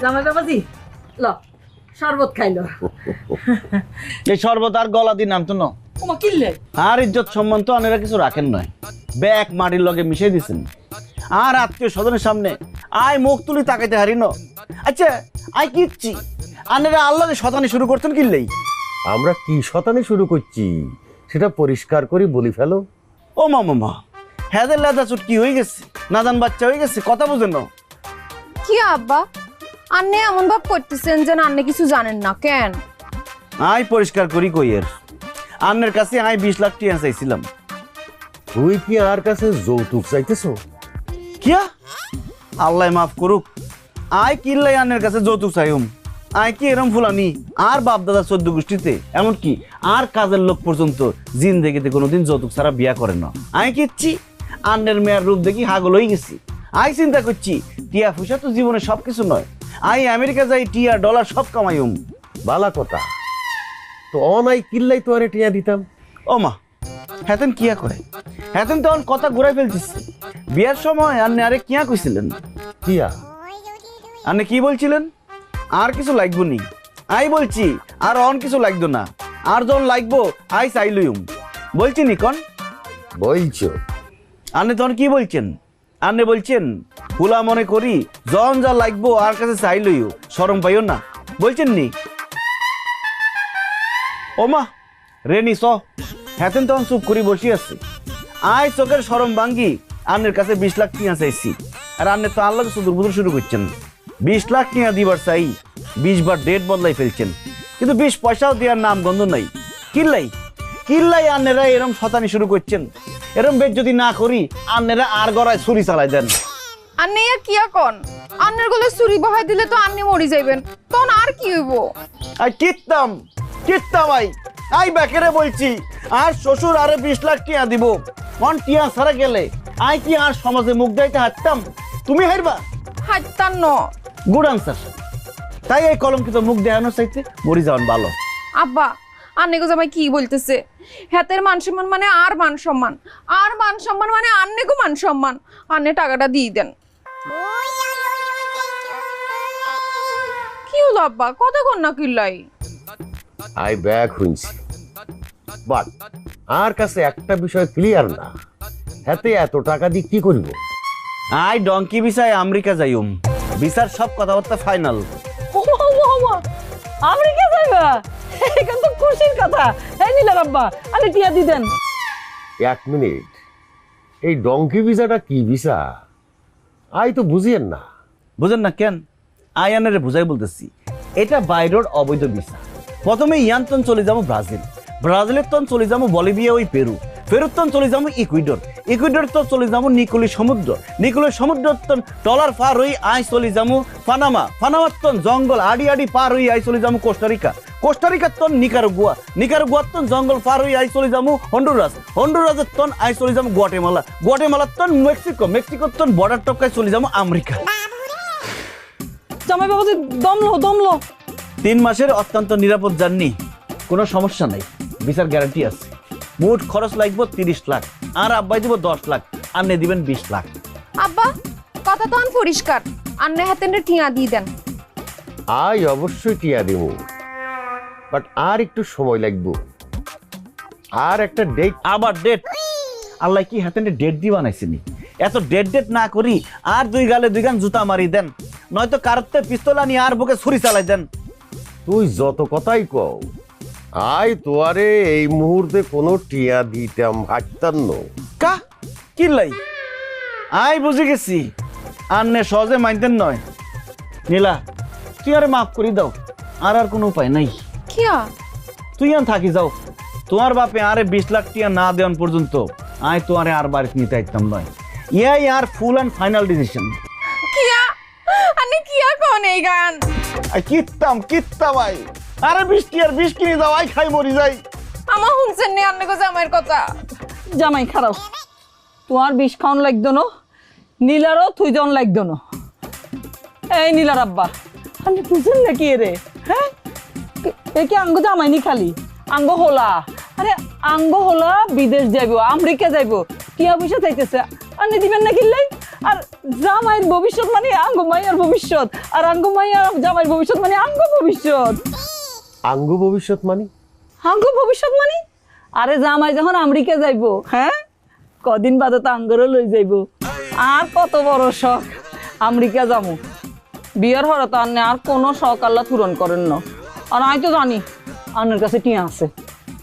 জামাই বাবাজি ল শরবত খাইলো। এই শরবত আর গলা দিন নামতো না। ওমা কিনলে আর ইজ্জত সম্মান তো আনেরা কিছু রাখেন নয়, ব্যাগ মাটির লগে মিশিয়ে দিছেন। আর আত্মীয় স্বজনের সামনে আয় মুখ তুলি তাকাইতে হারি ন। আচ্ছা আয় কিচ্ছি আনেরা আল্লাহকে শতানি শুরু করতেন কিনলেই। আমরা কি শতানি শুরু করছি সেটা পরিষ্কার করে বলি ফেলো। ও মামা হ্যাদের লাদা চুটকি হয়ে গেছে, নাদান বাচ্চা হয়ে গেছে, কথা বুঝেন না। কি আব্বা আন্নে এমন ভাব করতেছেন যে আন্নে কিছু জানেন না কেন? আয় পরিষ্কার করি কইয়ের আন্নের কাছে আয় 20 লাখ টাকা চাইছিলাম। তুই কি আর কাছে যৌতুক চাইতেছো? কিয়া আল্লাহ মাফ করুক, আয় কিল্লাই আন্নের কাছে যৌতুক চাইম। আয় কি এরম ফুলানি আর বাপ দাদা 14 গোষ্ঠীতে এমনকি আর কাজের লোক পর্যন্ত জিন্দেগিতে কোনোদিন যৌতুক ছাড়া বিয়া করে না। আয় কিচ্ছি আন্নের মেয়ের রূপ দেখি হাগল হয়ে গেছি। আয় চিন্তা করছি টিয়া পয়সা তো জীবনে সবকিছু নয়, আই আমেরিকা যাই টিয়া ডলার সব কামাইম। বালা কথা তো অনাই কিল্লাই তো আরে টিয়া দিতাম। ও মা হেতেন কিয়া কয়, হেতেন তখন কথা ঘুরাই ফেলতেছে। বিয়ার সময় আন্নে আরে কিয়া কইছিলেন? টিয়া আন্নে কি বলছিলেন? আর কিছু লাগবো নি? আই বলছি আর অন কিছু লাগতো না, আর যখন লাগবো আই চাইলুম বলছি নি কন বলছো। আন্নে তখন কি বলছেন? আন্নে বলছেন হুলা মনে করি যখন যা লাগবো আর কাছে চাইলইও, শরম পাইও না বলছেন নি? ও মা রেনি স হেতেন তখন চুপ করি বসি আছে। আয় চোখের শরম ভাঙ্গি আন্নের কাছে 20 লাখ টিয়া চাইছি, আর আন্নে তো আল্লাহকে সুদূর বুদুর শুরু করছেন। 20 লাখ টিয়া দিবার চাই 20 বার ডেট বদলাই ফেলছেন, কিন্তু 20 পয়সাও দেওয়ার নাম গন্ধ নাই। কিল্লাই কিল্লাই আন্নেরা এরম শতানি শুরু করছেন। এরম বেদ যদি না করি আন্নেরা আর গড়ায় ছুরি চালাই দেন। আন্নে আর কিয়া কন? আন্নের গলে চুরি বহাই দিলে তো আন্নে মরি যাইবেন, তখন আর কি হইব? আই কিত্তাম কিত্তাম আই বেকেরে বলছি আর শ্বশুর আরে 20 লাখ টিয়া দিব। মন টিয়া সারা গেলে আই কি আর সমাজে মুখ দাইতে হাঁটতাম? তুমি হারবা? হাইতান ন। Good answer. তাই এই কলঙ্কিত মুখ দেখানোর চাইতে মরি যাওয়ান ভালো। আব্বা আন্নে গো জামাই কি বলতেছে? হাতের মান সম্মান মানে আর মান সম্মান, আর মান সম্মান মানে আন্নে গো মান সম্মান। আন্নে টাকাটা দিয়ে দেন। কি হলো আব্বা কথা কন না কিল্লাই? আই ব্যাগ শুনছি, বাট আর কাছে একটা বিষয় ক্লিয়ার না, হাতে এত টাকা দিয়ে কি করব? আই ডঙ্কি ভিসায় আমেরিকা যাইম, ভিসার সব কথাবার্তা ফাইনাল। আমেরিকা যাইবা? এখন তো খুশির কথা। এই নিলার আব্বা আরে টিয়া দি দেন। 1 মিনিট, এই ডঙ্কি ভিসাটা কি ভিসা? আই তো বুঝিয়েন না। বুঝেন না কেন? আয়ানের বুঝাই বলতেছি, এটা বাইরের অবৈধ ভিসা। প্রথমে ইয়ান্তন চলে যাবো ব্রাজিল, ব্রাজিলের তন চলে যাবো বলিভিয়া ওই পেরু, পেরুর তন চলে যাবো ইকুইডর, ইকুইডর তো চলে যাবো নিকোলি সমুদ্র, নিকোলি সমুদ্র তন ডলার পার হই আই চলে যাবো পানামা, পানামার তন জঙ্গল আড়ি আড়ি পার হই আই চলে যাবো কোস্টারিকা, কোস্টারিকার তন নিকারাগুয়া, নিকারাগুয়ার তন জঙ্গল পার হই আই চলে যাবো হন্ডুরাস, হন্ডুরাসের তন আই চলে যাবো গুয়াটেমালা, গুয়াটেমালার তন মেক্সিকো, মেক্সিকোর তন বর্ডার টপকায় চলে যাবো আমেরিকা। জামাই বাবাজি দমলো 3 মাসের অত্যন্ত নিরাপদ জার্নি, কোনো সমস্যা নাই, ভিসার গ্যারান্টি আছে। মোট খরচ লাগবে 30 লাখ, আর আব্বাই দিব 10 লাখ, আন্নে দিবেন 20 লাখ। আব্বা কথা তো পরিষ্কার, আন্নে হাতে টিয়া দিয়ে দেন। আই অবশ্যই টিয়া দেব, বাট আর একটু সময় লাগবে। আর একটা ডেট। আবার ডেট? আল্লাহ কি হাতে ডেট দিয়ে বানাইছিনি? এত ডেট না করি আর 2 গালে 2 গান জুতা মারি দেন, নয়তো কারতে পিস্তল আনি আর বুকে ছুরি চালাই দেন। তুই যত কথাই কও, আই তোয়ারে এই মুহূর্তে কোনো টিয়া দিতাম হাঁটতাম না। কা কিল্লাই আই বুঝে গেছি, আন্নে সহজে মানতেন নয়। নীলা তুই আরে মাফ করি দাও, আর কোনো উপায় নাই। কিয়া তুই আর থাকি যাও, তোমার বাপে আরে 20 লাখ টিয়া না দেওয়ান পর্যন্ত আয় তোমারে আর বাড়িতে নিতে আইতাম নয়। ইয়াই আর ফুল অ্যান্ড ফাইনাল ডিসিশন। কিয়া আন্নে কিয়া কোন এই গান? কিত্তাম আই আরে 20 টিয়ার 20 কিনে দাও, আই খাই মরি যাই। আমা শুনছেন নি আন্নে গো জামাইয়ের কথা? জামাই খারাপ, তোমার 20 খাওয়ান লাগতো না, নীলারও তুই জন লাগতো না। এই নীলার আব্বা আপনি বুঝেন নাকি রে? হ্যাঁ এ কি আঙ্গ জামাইনি খালি আঙ্গ হোলা? আরে আঙ্গ হোলা বিদেশ যাইব, আমেরিকা যাইব, টিয়া পয়সা চাইতেছে, আপনি দিবেন না কিনলেই? আর জামাইয়ের ভবিষ্যৎ মানে আঙ্গ মাইয়ার ভবিষ্যৎ, আর আঙ্গ মাইয়া জামাইয়ের ভবিষ্যৎ মানে আঙ্গ ভবিষ্যৎ। আঙ্গ ভবিষ্যৎ মানে? আঙ্গ ভবিষ্যৎ মানে আরে জামাই যখন আমেরিকা যাইবো, হ্যাঁ কদিন বাদে তো আঙ্গরও লই যাইবো। আর কত বড় শখ আমেরিকা যাবো। বিয়ার হরে তো আন্নে আর কোনো শখ আল্লাহ পূরণ করেন না। আর আমি তো জানি আন্নের কাছে টিয়া আছে,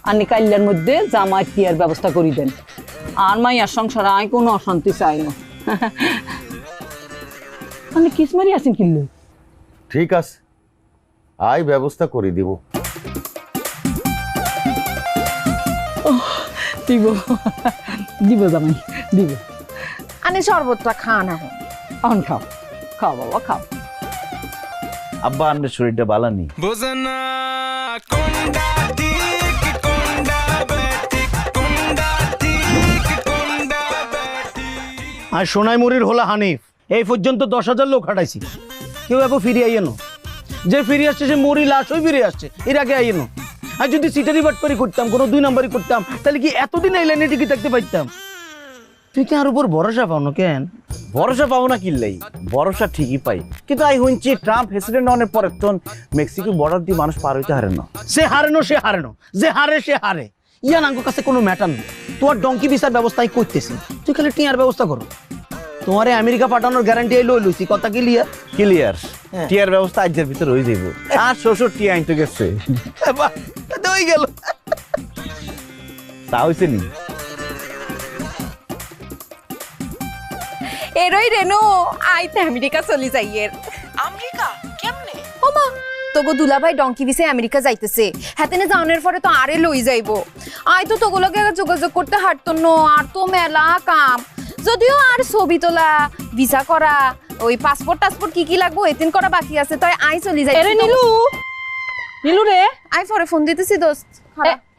আন্নি কাইল্লার মধ্যে জামাই টিয়ার ব্যবস্থা করি দেন। আর মাইয়ার সংসারে আমি কোনো অশান্তি চাই না। আপনি কিসমারি আছেন কিনলে? ঠিক আছে, আই ব্যবস্থা করে দিব। দিব দিব জামাই দিব। আনে শরবতটা খান এখন। এখন খাও, খাও বাবা খাও। আব্বা আন্নের শরীরটা ভালো নেই। বোঝনা কোনটা ঠিক কোনটা বেঠিক কোনটা ঠিক কোনটা বেঠিক। আর সোনাইমুড়ির হলো হানিফ, এই পর্যন্ত 10,000 লোক হাঁটাইছি, কেউ এখন ফিরে আইয়েনো। যে ফিরে আসছে সে মরি লাশ হয়ে ফিরে আসছে, এর আগে আইয়েনো। আর যদি সিটারি বাটপারি করতাম, কোনো 2 নাম্বারই করতাম, তাহলে কি এতদিন এই লাইনে টিকে থাকতে পারতাম? তুই কি আর উপর ভরসা পাও না কেন? ভরসা পাবো না কিনলেই, ভরসা ঠিকই পাই। কিন্তু আই শুনছি ট্রাম্প প্রেসিডেন্ট হওয়ার পরে তো মেক্সিকো বর্ডার দিয়ে মানুষ পার হইতে হারে না। সে হারেনো, যে হারে সে হারে। ইয়ান আঙ্গুর কাছে কোনো ম্যাটার নেই। তোমার ডঙ্কি ভিসার ব্যবস্থাই করতেছি, তুই খালি টিয়ার ব্যবস্থা করো। তোমারে আমেরিকা পাঠানোর গ্যারান্টি লই লইছি, কথা ক্লিয়ার? ক্লিয়ার। টিয়ার ব্যবস্থা আজের ভিতরে হয়ে যাইব। আর শ্বশুর টিয়া আনতে গেছে, হয়ে গেল। তা হয়েছে নি? এরই রেনু আইতে আমেরিকা চলি যাইয়ের। আমেরিকা কেমনে? ওমা তোগো দুলাভাই ডঙ্কি ভিসে আমেরিকা যাইতেছে, হাতেনে যাওয়ার পরে তো আরে লই যাইবো। আই তো তোগুলোকে যোগাযোগ করতে হাঁটতো না, আর তো মেলা কাম। যদিও আর ছবি তোলা, ভিসা করা, ওই পাসপোর্ট টাসপোর্ট কি লাগবো এতিন করা বাকি আছে, তাই আই চলি যাই। এরে নীলু, নীলু রে, আই পরে ফোন দিতেছি দোস্ত।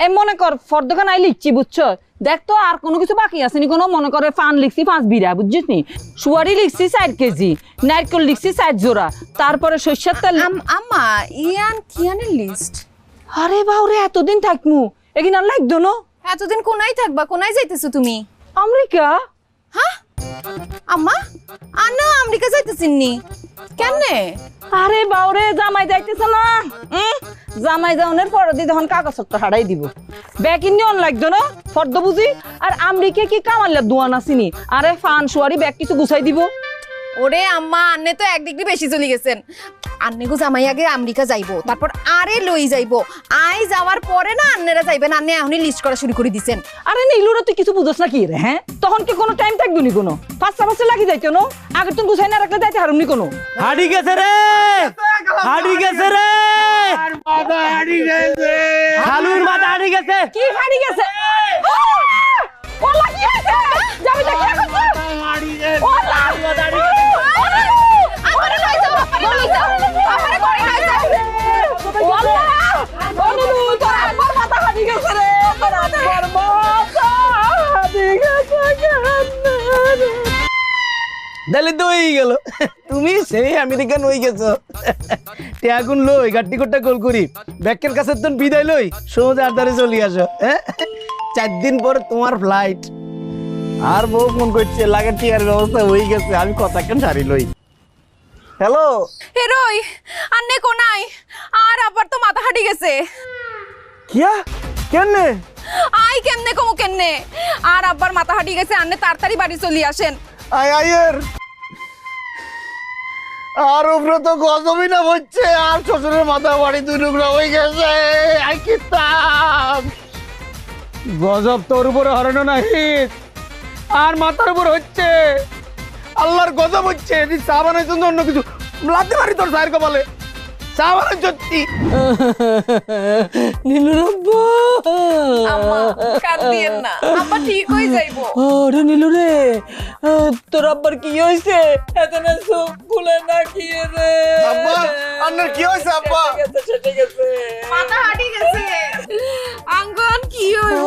এ মনে কর ফর্দখান আই লিখছি বুঝছো, দেখ তো আর কোনো কিছু বাকি আছে নি কোনো? মনে করে ফান লিখছি 5 বিড়া বুঝছিস নি, সুয়ারি লিখছি 4 কেজি, নারকেল লিখছি 4 জোড়া, তারপরে সরষের তেল। আম্মা ইয়ান কিয়ানের লিস্ট? আরে বাউরে এতদিন থাকমু এগিন আর লাগতো না। এতদিন কোনায় থাকবা? কোনায় যাইতেছো তুমি? আমেরিকা। হ্যাঁ আম্মা আন্না আমেরিকা যাইতেছিন নি কেনে? আরে বাউরে জামাই যাইতেছে না, জামাই যাওয়ার পরে দি তখন কাগজপত্র হারাই দিব, ব্যাগ ইন্ডিয়ন লাগতো না ফর্দ বুঝি। আর আমেরিকা কি কামাল্লা দোয়ান আসিনি, আরে ফান সুয়ারি ব্যাগ কিছু গুছাই দিব। ওরে আম্মা আন্নে তো 1 ডিগ্রি বেশি চলে গেছেন। আন্নে গো জামাই আগে আমেরিকা যাইবো, তারপর আরে লই যাইবো। আই যাওয়ার পরে না আন্নেরা যাইবেন, আন্নে এখনই লিস্ট করা শুরু করে দিছেন। আরে নীলুরা তুই কিছু বুঝছ না কি রে? হ্যাঁ তখন কি কোনো টাইম থাকবে নি কোনো? 5 লাগি যাইতো না, আগে তুমি গুছাই না রাখলে যাইতে হারুম নি কোনো। হাড়ি গেছে রে, হাড়ি গেছে রে, খালুর মাথা হাড়ি গেছে। কি হারি গেছে? ওলা কি আছে? যাবি না কি করছ? ওলা আমারে লই যাও, আমারে লই যাও, আমারে করে লই যাও। ওলা ও নীলু তোর একবার মাথা হারি গেছে রে, তোর একবার মাথা হারি গেছে কেন? তাহলে তো হয়ে গেল, তুমি সেই আমেরিকান হয়ে গেছো। টিয়াগুন লই গাড়ি কোটটা গোল করি, ব্যাকের কাছে তো বিদায় লই সোজা আড্ডারে চলে আসো। 4 দিন পর তোমার ফ্লাইট। আর বউ ফোন করছে, লাগে টিয়ার ব্যবস্থা হয়ে গেছে, আমি কথা কেন সারি লই। হ্যালো হেরোই আন্নে কোনাই, আর আবার তো মাথা হাঁটি গেছে। কিয়া কেনে? আই কেমনে কমু কেমনে? আর আব্বার মাথা হাঁটি গেছে, আন্নে তাড়াতাড়ি বাড়ি চলি আসেন। আয়ের আর উপরে তো গজবই না হচ্ছে, আর শ্বশুরের মাথা বাড়ি 2 টুকরা হয়ে গেছে। আই কিতাব গজব তোর উপরে হরানো নাই, আর মাথার উপর হচ্ছে আল্লাহর গজব হচ্ছে। চা বানাইছ অন্য কিছু লাতে মারি তোর সাহের কপালে, চা বানাই সত্যি। নীলুর আব্বা, আম্মা কাঁদিয়েন না, আব্বা ঠিক হয়ে যাইবো। আরে নীলু রে, তোর আব্বার কি হয়েছে? এতনা চোখ খুলে না কি রে? আব্বা আন্নার কি হয়েছে? আব্বা সেটে গেছে, মাথা হাঁটি গেছে, আঙ্গন কি হইব?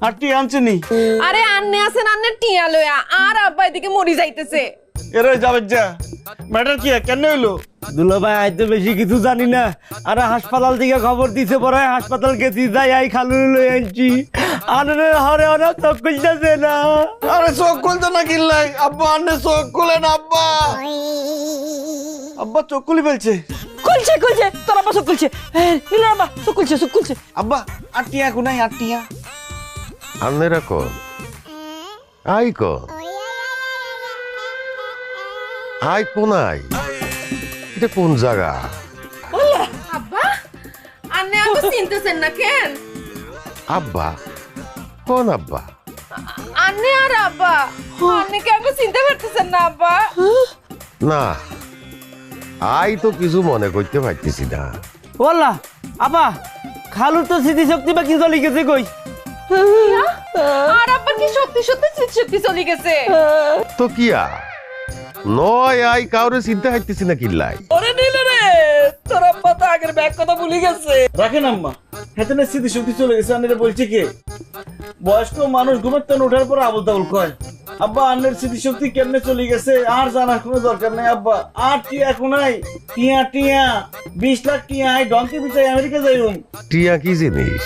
আর তুই আনছিনি? আরে আন্নে আছেন আন্নের টিয়া লয়া, আর আব্বা এদিকে মরি যাইতেছে। এরে যাবে যা, ম্যাটার কি কেন হইলো? দুলা ভাই আইতে বেশি কিছু জানি না, আর হাসপাতাল থেকে খবর দিছে পরে হাসপাতাল গেছি, যাই আই খালু লই আনছি। আনরে হরে হরে চোখ খুলতেছে না। আরে চোখ খুলতে না কিল্লাই আব্বা, আন্নে চোখ খুলেন আব্বা। আব্বা চোখ খুলে ফেলছে। খুলছে খুলছে, তোর আব্বা চোখ খুলছে। নীলার আব্বা চোখ খুলছে, চোখ খুলছে। আব্বা আটিয়া কোনাই আটিয়া। আন্নেরা কন আই কন আই কোনাই, এটা কোন জায়গা? আব্বা আন্নে এত চিন্তাছেন না কেন? আব্বা কোন আব্বা? আন্নে আর আব্বা আন্নে কেন চিন্তা করতেছেন না আব্বা? না, আই তো কিছু মনে করতে পারতেছি না। বললা আব্বা খালুর তো স্মৃতিশক্তি বা কি চলে গেছে কই? আর আব্বা কি সত্যি সত্যি সত্যি চলে গেছে? তো কিয়া নয়, আই কাউরে চিন্তা হাইতেছি না কিল্লাই। ওরে নীলু রে, তোর আব্বা তো আগের ব্যাগ কথা ভুলে গেছে। রাখেন আম্মা, হেতেনে স্মৃতি শক্তি চলে গেছে। আন্নের বলছে কি বয়স্ক মানুষ ঘুমের তেন ওঠার পর আবল তাবল কয়। আব্বা আন্নের স্মৃতি শক্তি কেমনে চলে গেছে আর জানার কোনো দরকার নাই আব্বা। আর টিয়া কোনাই, টিয়া টিয়া 20 লাখ টিয়া আই ডঙ্কি বিচাই আমেরিকা যাইম। টিয়া কি জিনিস?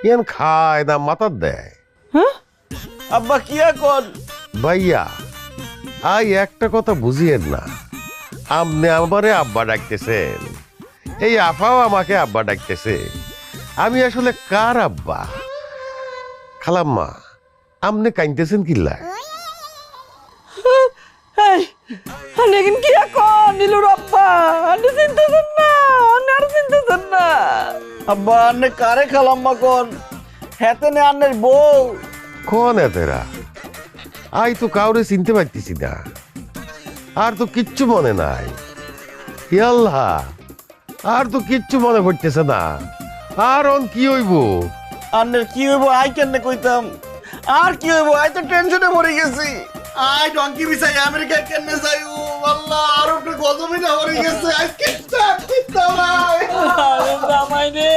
ইয়ান খায় না মাথার দেয়? আব্বা কিয়া কর ভাইয়া, আই একটা কথা বুঝিয়েন না, আপনি আমারে আব্বা ডাকতেছেন, এই আফাও আমাকে আব্বা ডাকতেছে, আমি আসলে কার আব্বা? খালাম্মা আপনি কাইনতেছেন কিল্লা? লেকিন কি এখন নীলুর আব্বা আন্নে চিন্তাছেন না, আন্নে আর চিন্তাছেন না। আব্বা আন্নে কারে খালাম্মা কোন? হেতেনে আন্নের বউ। কোন এতেরা? আই তো কাউরে চিনতে পারতেছি না, আর তো কিচ্ছু মনে নাই। হে আল্লাহ, আর তো কিচ্ছু মনে পড়তেছে না। আর অন কি হইব? আন্নের কি হইব আই কেমনে কইতাম? আর কি হইব? আই তো টেনশনে মরে গেছি। আই ডঙ্কি বিচাই আমেরিকা কেমনে যাইও আল্লাহ, আর উপরে গজমিনা মরে গেছে। আই কিচ্ছা কিচ্ছা নাই। আরে জামাই রে,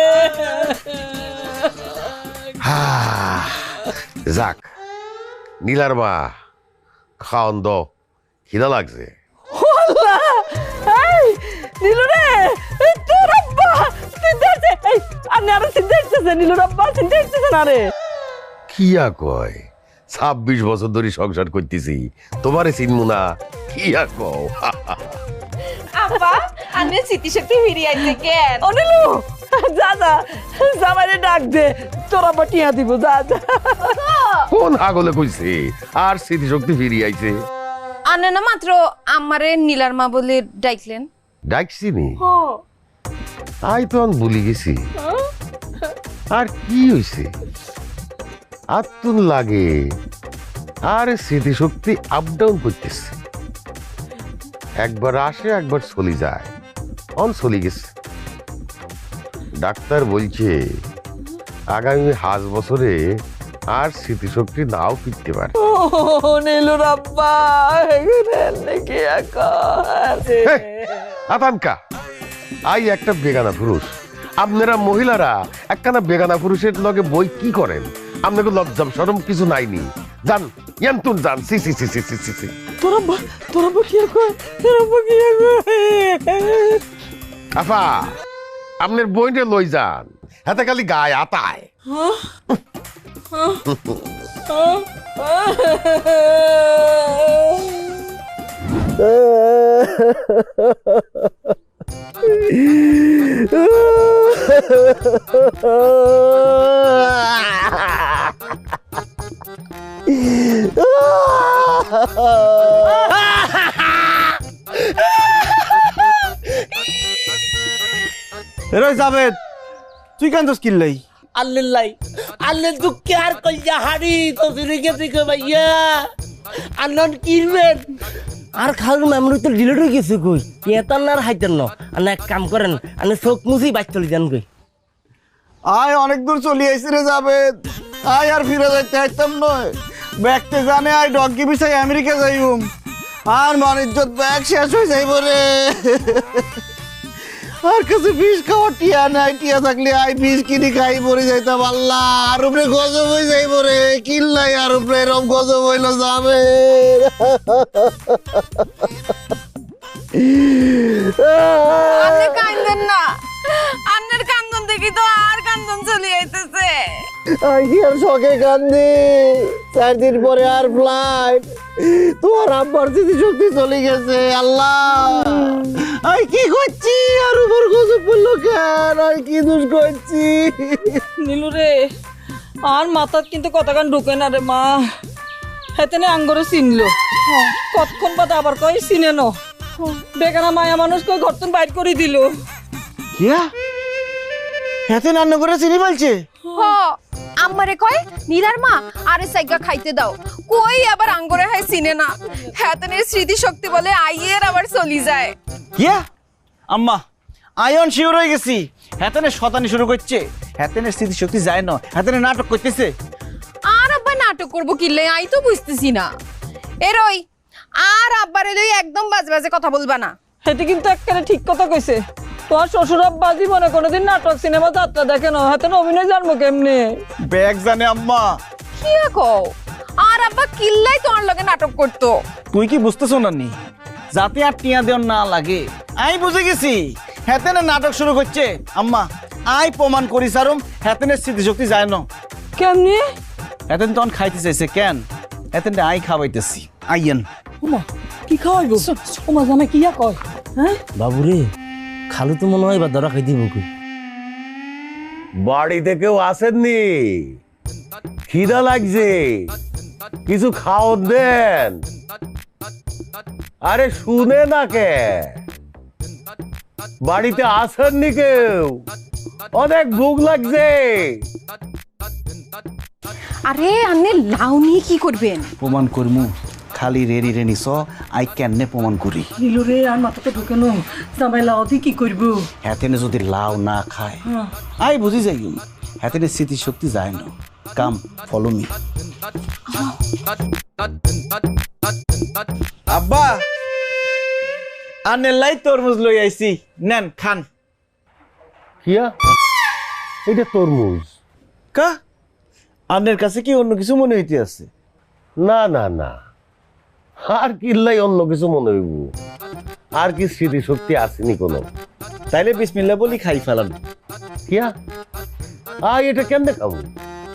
যাক, নীলার মা খাওন দ, খিদা লাগছে। আল্লাহ, এই নীলু রে, তোর আব্বা চিন্তা হচ্ছে। এই আন্নে আরো চিন্তা হচ্ছে, নীলুর আব্বা চিন্তা হচ্ছে না রে। কিয়া কয় 26 বছর ধরে সংসার করতেছি, তোমারে চিনমু না? কিয়া কও? আব্বা আন্নে স্মৃতিশক্তি ফিরিয়ে আইছে কেন? ও নীলু, যা যা জামাইরে ডাক দে, তোর আব্বা টিয়া দিব, যা যা। কোন আগলে কইছে আর স্মৃতিশক্তি ফিরিয়ে আইছে? আন্নে না মাত্র আমারে নীলার মা বলে ডাকলেন। ডাকছি নি? আই তো আন ভুলি গেছি। আর কি হইছে? আত্মন লাগে আর স্মৃতিশক্তি আপ ডাউন করতেছে, একবার আসে একবার চলে যায়। অন চলে গেছে। ডাক্তার বলছে আগামী 5 বছরে আর স্মৃতিশক্তি নাও ফিরতে পারে। ও নীলুর আব্বা নাকি এখন? আতানকা, আই একটা বেগানা পুরুষ, আপনারা মহিলারা একখানা বেগানা পুরুষের লগে বই কি করেন? আপনাকে লজ্জাম শরম কিছু নাইনি? যান ইয়ান্তুন যান। সি সি সি সি সি সি সি। তোর আব্বা কি এখন? তোর আব্বা কি এখন? আফা, আপনার বইটা লই যান, হাতে খালি গায়ে আতায়। এরই জাবেদ, তুই কেন দোষ কিনলাই? আল্লাহ আল্লাহ তো কেয়ার কইয়া হাড়ি তো দিকে দিকে ভাইয়া আনন কিনবেন। আর খালু মেমরি তো ডিলিট হয়ে গেছে কই, এতার না আর হাইতেন না। আর এক কাম করেন, আপনি চোখ মুছি বাইক চলে যান কই। আয় অনেক দূর চলে আইছি রে জাবেদ, আয় আর ফিরে যাইতে হাইতাম নয়। ব্যাগতে জানে আই ডঙ্কি বিচাই আমেরিকা যাইম, আর মান ইজ্জত ব্যাগ শেষ হয়ে যাইব রে। আর কাছে বিষ খাওয়া টিয়া নাই, টিয়া থাকলে আই বিষ কিনি খাই মরে যাইতাম। আল্লাহ, আর উপরে গজব হয়ে যাইব রে। কিল্লাই আর উপরে এরম গজব হইল যাবে। আপনি কাঁদেন না, আপনার কান্দন দেখি তো আর কান্দন চলে আইতেছে। কি আর শখে কান্দি, 4 দিন পরে আর ফ্লাইট, তোমার আব্বার স্মৃতিশক্তি চলে গেছে। আল্লাহ, আমি কি করছি? আর উপর গজব পড়লো কেন? আর কি দোষ করছি? নীলু রে, আর মাথাত কিন্তু কথাগান ঢুকে না রে মা। হেতেনে আঙ্গরে চিনলো, কতক্ষণ বাদে আবার কই চিনে ন। বেকারা মায়া মানুষ কই ঘরতন বাইর করে দিল। কিয়া হেতে রান্না করে চিনি বলছে? হ, আমারে কয় নীলার মা আরে সাইগা খাইতে দাও, কই আবার আঙ্গরে হয় চিনে না। হেতেনের স্মৃতি শক্তি বলে আইয়ের আবার চলি যায়। কিয়া আম্মা আয়ন শিওর হয়ে গেছি, হেতেনে শতানি শুরু করছে। হেতেনের স্মৃতিশক্তি যায় না, হেতেনে নাটক করতেছে। আর আব্বা নাটক করবো কিলে আই তো বুঝতেছি না। এরই আর আব্বারে লই একদম বাজে বাজে কথা বলবা না। হেতে কিন্তু একেবারে ঠিক কথা কইছে। তোমার শ্বশুর আব্বা জীবনে কোনোদিন নাটক সিনেমা যাত্রা দেখে না, হাতে অভিনয় জানবো কেমনে? ব্যাগ জানে আম্মা। কি কও? আর আব্বা কিল্লাই তোমার লগে নাটক করতো। তুই কি বুঝতেছো না নি? যাতে আর টিয়া দেওয়ার না লাগে। আমি বুঝে গেছি হেতেনে নাটক শুরু করছে। আম্মা আই প্রমাণ করি সারম হেতেনের স্মৃতিশক্তি যায় না। কেমনে? হেতেন তখন খাইতে চাইছে কেন? হেতেন আই খাওয়াইতেছি। আইয়েন। ওমা, কি খাওয়াইব? ওমা জানা কি কয়? হ্যাঁ বাবুরে, খালু তো মনে হয় বা ধরা খাই দিব। বাড়িতে কেউ আসেননি? খিদা লাগছে, কিছু খাও দেন। আরে শুনে না কে? বাড়িতে আসেননি কেউ? অনেক ভুক লাগছে। আরে আপনি লাউ নিয়ে কি করবেন? প্রমাণ করমু খালি রেডি রেনি স আই কেনে প্রমাণ করি। নীলু রে, আর মাথাতে ঢুকে নো, জামাই লাও দি কি করব? হেতেনে যদি লাউ না খায় আই বুঝি যাই হেতেনে স্মৃতিশক্তি যায় না। কাম ফলো মি। আব্বা আনে লাই তরমুজ লই আইছি, নেন খান। কিয়া, এটা তরমুজ? কা আনের কাছে কি অন্য কিছু মনে হইতে আছে? না না না, আর কিল্লাই অন্য কিছু মনে হইব? আর কি স্মৃতিশক্তি আসেনি কোনো? তাইলে বিসমিল্লাহ বলি খাই ফেলান। কিয়া, এটা কেমনে খাবো?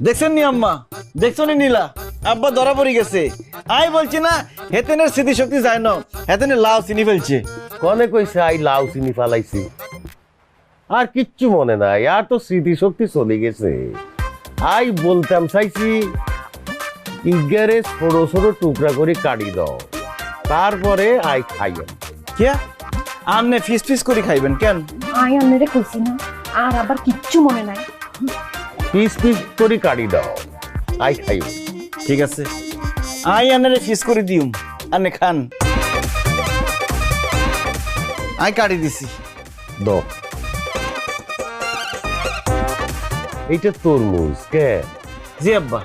দেখছেন নি আম্মা, দেখছো নি নীলা? আব্বা ধরা পড়ে গেছে। আই বলছি না হেতেনের স্মৃতিশক্তি যায় না, হেতেনে লাউ চিনি ফেলছে। কনে কইছে আই লাউ চিনি ফালাইছি? আর কিচ্ছু মনে নাই, আর তো স্মৃতিশক্তি চলে গেছে। আই বলতাম চাইছি ইগারে ছোট ছোট টুকরা করে কাটি দাও, তারপরে আই খাইয়েন। কিয়া আমনে ফিস ফিস করে খাইবেন কেন? আই আপনারে কইছি না, আর আবার কিচ্ছু মনে নাই। পিস পিস করে কাটি দাও, আই খাইব। ঠিক আছে, আই আনারে ফিস করে দিউম, আনে খান। আই কাটি দিছি। দো, এইটা তরমুজ কে? জি আব্বা,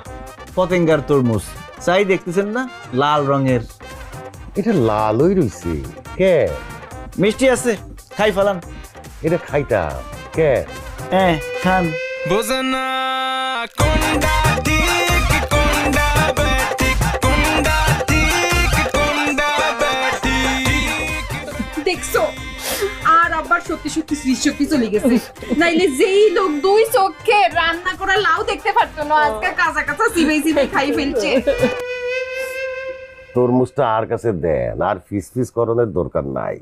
পতেঙ্গার তরমুজ। চাই দেখতেছেন না, লাল রঙের। এটা লালই রইছে কে? মিষ্টি আছে, খাই ফেলান। এটা খাইতাম কে? হ্যাঁ খান। বুঝনা কোনটা ঠিক কোনটা বেঠিক, কোনটা ঠিক কোনটা বেঠিক। দেখছো আর আবার সত্যি সত্যি স্মৃতিশক্তি চলে গেছে। নাইলে যেই লোক 2 চোখে রান্না করা লাউ দেখতে পারতো না, আজকে কাঁচা কাঁচা চিবাই চিবাই খাই ফেলছে। তরমুজটা আর কাছে দেন, আর ফিস ফিস করণের দরকার নাই।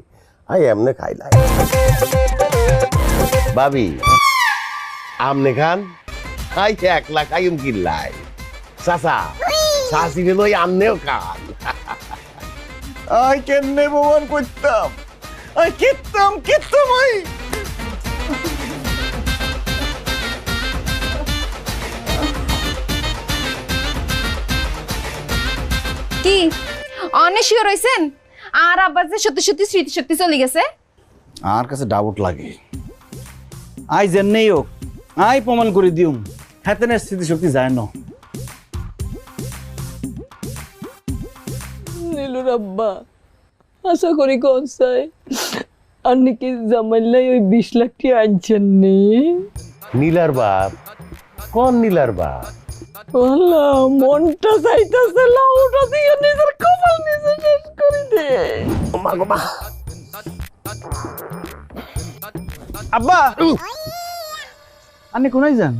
আই এমনে খাইলাই। ভাবি আমনে খান, আই 1 লাখ আইম কিল্লাই। চাচা চাচি লই আমনেও খান। আই কেমনে প্রমাণ করতাম? আই কিতাম আই। কি অনেক শিওর হইছেন আর আবার যে সত্যি সত্যি স্মৃতিশক্তি চলে গেছে? আর কাছে ডাউট লাগে। আই জেনেই হোক আই প্রমাণ করে দিউম হেতেনের স্মৃতিশক্তি যায় না। নীলুর আব্বা, আশা করি কোন চাই আর নাকি জামাইলাই ওই 20 লাখ টাকা আনছেন নি? নীলার বাপ? কোন নীলার বাপ? আল্লাহ, মনটা চাইতেছে লাউটা দিয়ে নিজের কপাল নিজে শেষ করে দে। মা গো মা, আব্বা আপনি কোনায় যান?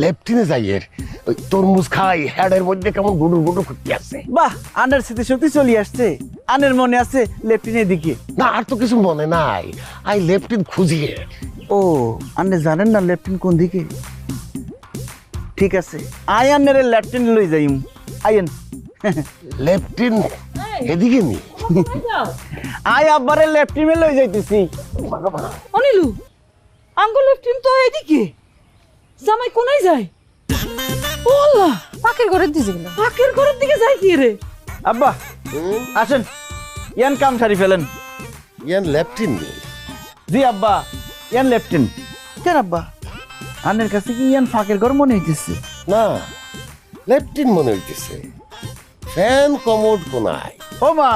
লেফটিনে যাইয়ের ওই তরমুজ খাই হেডের মধ্যে কেমন গুডুর গুডুর করতে আছে। বাহ, আনের স্মৃতিশক্তি চলে আসছে। আনের মনে আছে লেফটিনের দিকে। না আর তো কিছু মনে নাই, আই লেফটিন খুঁজিয়ে। ও, আন্নে জানেন না লেফটিন কোন দিকে? ঠিক আছে, আই আন্নের লেফটিন লই যাইম। আইন লেফটিন এদিকে নি। আই আব্বারে লেফটিনে লই যাইতেছি। অনিলু আঙ্গুল লেফটিন তো এদিকে, জামাই কোনায় যায়? ও আল্লাহ, পাকের ঘরের দিকে গেল। পাকের ঘরের দিকে যায় কি রে? আব্বা আসেন, ইয়ান কাম সারি ফেলেন। ইয়ান লেফটিন নি। জি আব্বা, ইয়ান লেফটিন। কেন আব্বা, আনের কাছে কি ইয়ান ফাঁকের ঘর মনে হইতেছে? না, লেফটিন মনে হইতেছে। ফ্যান কমোড কোনায়। ও মা,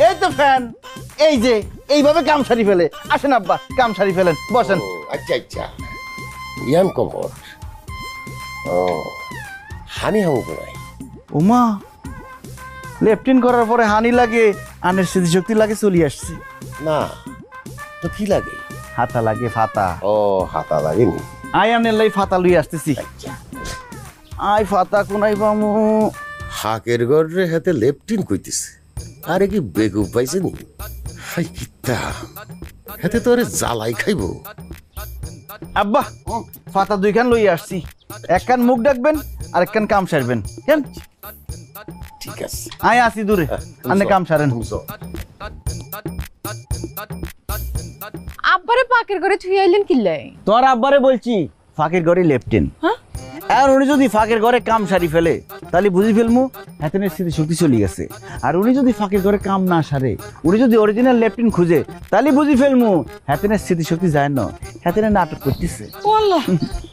এই তো ফ্যান, এই যে এইভাবে কাম সারি ফেলে। আসেন আব্বা, কাম সারি ফেলেন, বসেন। ও, আচ্ছা আচ্ছা, ইয়ান কমোড। ও, হানি হামু কোনায়। ও মা, লেফটিন করার পরে হানি লাগে, আনের স্মৃতিশক্তি লাগে চলে আসছে। না তো কি লাগে? হাতা লাগে, ফাতা। ও, হাতা লাগেনি। আই আনের লাই ফাতা লই আসতেছি। আই ফাতা কোনাই পামু? হাকের গড়ে হাতে লেফটিন কইতেছে। আরে কি বেগুব পাইছে নি? হাই কিত্তা, হাতে তো আরে জ্বালাই খাইব। আব্বা, ফাতা দুইখান লই আসছি। এক কান মুখ ডাকবেন আর এক কান কাম সারবেন। কেন? ঠিক আছে, আই আসি দূরে, আনে কাম সারেন। আব্বারে পাকের ঘরে থুই আইলেন কিল্লাই? তোর আব্বারে বলছি ফাঁকের ঘরে লেফটেন। আর উনি যদি ফাঁকের ঘরে কাম সারি ফেলে তাহলে বুঝি ফেলমু হাতেনের স্মৃতিশক্তি চলে গেছে। আর উনি যদি ফাঁকের ঘরে কাম না সারে, উনি যদি অরিজিনাল লেফটেন খুঁজে, তাহলে বুঝি ফেলমু হাতেনের স্মৃতিশক্তি যায় না, হাতেনের নাটক করতেছে। ও আল্লাহ,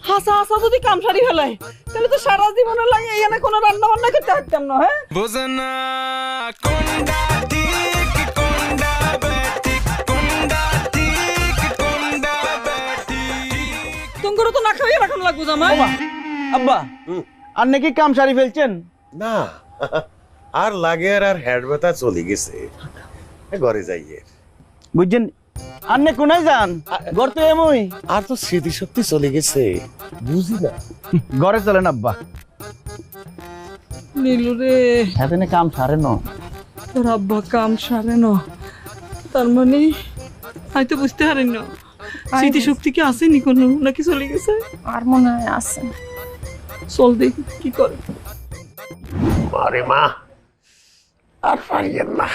হাসা হাসা যদি কাম সারি ফেলায় তাহলে তো সারা জীবনে লাগে এখানে কোনো রান্না বান্না করতে পারতাম না। হ্যাঁ, Bozana konda tik konda batik konda tik konda batik. তোমার তো না খাইয়ে রাখানো লাগবো জামাই। আব্বা, আর নাকি কাম সারি ফেলছেন? না আর লাগে আর হেড ব্যথা চলে গেছে। ঘরে যাইয়ে বুঝছেন, আন্নে কোনায় যান? ঘর তো এমই। আর তো স্মৃতিশক্তি চলে গেছে, বুঝি না। ঘরে চলেন আব্বা। নীলু রে, হাতেনে কাম সারে না। তোর আব্বা কাম সারে না, তার মানে আমি তো বুঝতে পারি না স্মৃতিশক্তি কি আসেনি কোনো, নাকি চলে গেছে? আর মনে হয় আছে। চল দেখি কি করে। আরে মা, আর পারিয়েন না।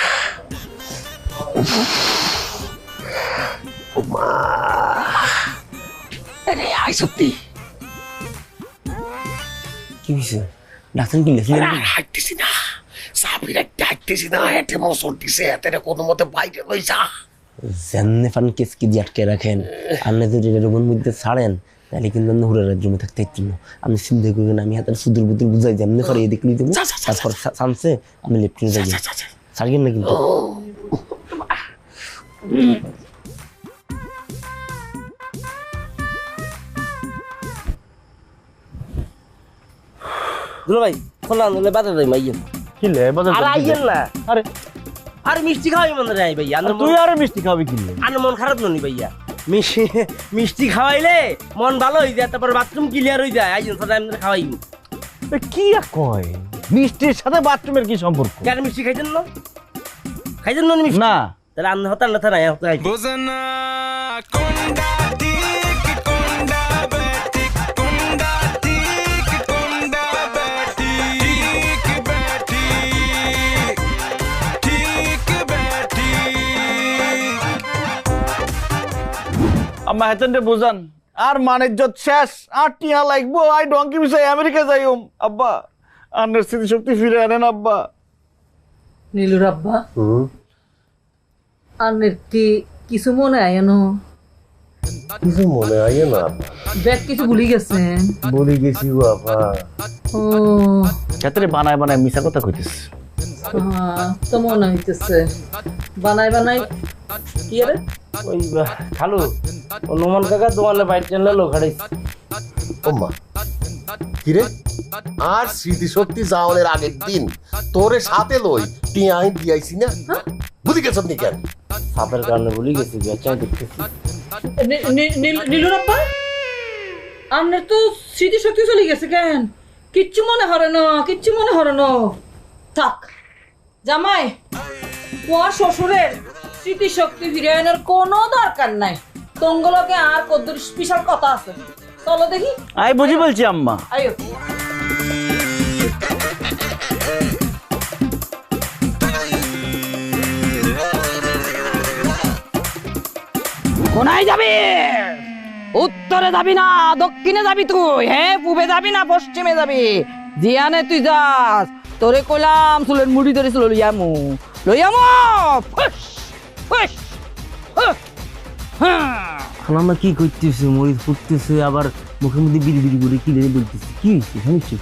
ও মা, আরে আই সত্যি কি হয়েছে? ডাক্তার কি লেখি? হাঁটতেছি না, সাবির একটা হাঁটতেছি না, হেঁটে মশর দিছে, হাতে কোনো মতে বাইরে লই যা। জানে ফান কেস কি দিয়ে আটকে রাখেন? আপনি যদি রুমের মধ্যে ছাড়েন তাহলে কিন্তু আপনি হুড়ার রুমে থাকতে ইচ্ছিল। আপনি চিন্তা করবেন আমি হাতের সুদূর বুদুর বুঝাই যে আপনি করে এদিক লই দেবো, তারপর চান্সে আমি লেফটিনে যাই। ছাড়বেন না কিন্তু। দুলা ভাই খোলা আনলে বাজার যাই মাইয়েন। কি লে বাজার? আর আইয়েন না। আরে আর মিষ্টি খাওয়াই মনে রাই ভাইয়া। তুই আরে মিষ্টি খাবি কি লে? আর মন খারাপ ননি ভাইয়া। মিষ্টি খাওয়াইলে মন ভালো হয়ে যায়, তারপর বাথরুম ক্লিয়ার হয়ে যায়। আইয়েন সাথে আমি খাওয়াই। কি আর কয়, মিষ্টির সাথে বাথরুমের কি সম্পর্ক? কেন মিষ্টি খাইছেন না? খাইছেন না মিষ্টি? না, তাহলে আপনি হতান না থানায় হতে খাইছেন। Bozana konda tik konda batik konda tik konda batik batik batik. আমার হাতেনটা বুঝান। আর মানিজ্জত শেষ, আর টিয়া লাগবো। আই ডঙ্কি বিষয় আমেরিকা যাইম। আব্বা, আন্নের স্মৃতিশক্তি ফিরে আনেন আব্বা। নীলুর আব্বা, আর কি কিছু মনে আয় না? কিছু মনে হয় না, ব্যাগ কিছু ভুলে গেছেন? বলে গেছি বাবা। ও হাতেরে বানায় বানায় মিশা কথা কইতেছ। হ্যাঁ, তো মনে হইতেছে বানাই বানাই। কি রে ওই খালু অনুমান কাকা দোকানে বাইরে চলে লোক হারাইছে। ও মা, কিরে আর স্মৃতিশক্তি যাওয়ার আগের দিন তোরে সাথে লই টিয়া দিয়াইছি না, বুঝি গেছ নি কেন? সাপের কারণে ভুলে গেছি চাই দেখতেছি। নীলুর আব্বা আপনার তো স্মৃতিশক্তি চলে গেছে কেন? কিচ্ছু মনে হরে না, কিচ্ছু মনে হরে না। থাক জামাই, তোমার শ্বশুরের স্মৃতিশক্তি ফিরে আনার কোনো দরকার নাই। তঙ্গলকে আর কদ্দুর স্পেশাল কথা আছে, চলো দেখি। আমি বুঝি বলছি আম্মা। আয়ো। কোনায় যাবি? উত্তরে যাবি না দক্ষিণে যাবি তুই? হ্যাঁ, পূবে যাবি না পশ্চিমে যাবি? জিয়ানে তুই যাস, তোরে কইলাম চুলের মুড়ি ধরে চুল লইয়ামু লইয়ামু। ফুস ফুস খালাম্মা কি করতেছে? মরিচ ফুটতেছে, আবার মুখের মধ্যে বিড়ি বিড়ি করে কি রে বলতেছে? কি হয়েছে? শুনছি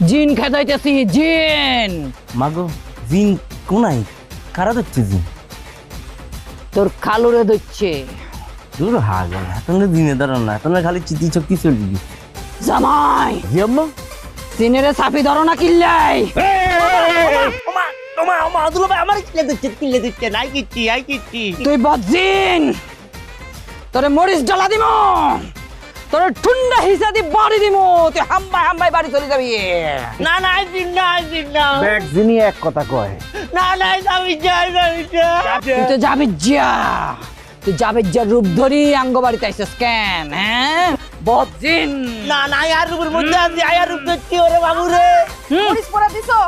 জিন খেদাইতেছি, জিন। মাগো, জিন কোনায়? কারা ধরছে জিন? তোর খালুরে ধরছে। দূর হাগল, এখন দিনে দাঁড়ান না, এখন খালি চিতি চক্তি চলে গেছে। জামাই, জি আম্মা? জিনেরে চাপি ধরো না কিল্লাই। তুই বজিন, তোরে মরিচ জ্বালা দিব, তোরে ঠুন্ডা হিসা দি বাড়ি দিব, তুই হাম্বাই হাম্বাই বাড়ি চলে যাবি। না না, জিন না, জিন না। ব্যাগ যিনি এক কথা কয়। না না, আমি যাই না। তুই তো যাবি যা, তুই যাবি যা রূপ ধরি আঙ্গ বাড়িতে আইসিস কেন? হ্যাঁ বজিন। না না, আর রূপের মধ্যে আছে, আয়ার রূপ দেখছি ওরে বাবু রে। মরিচ পড়া দিছো?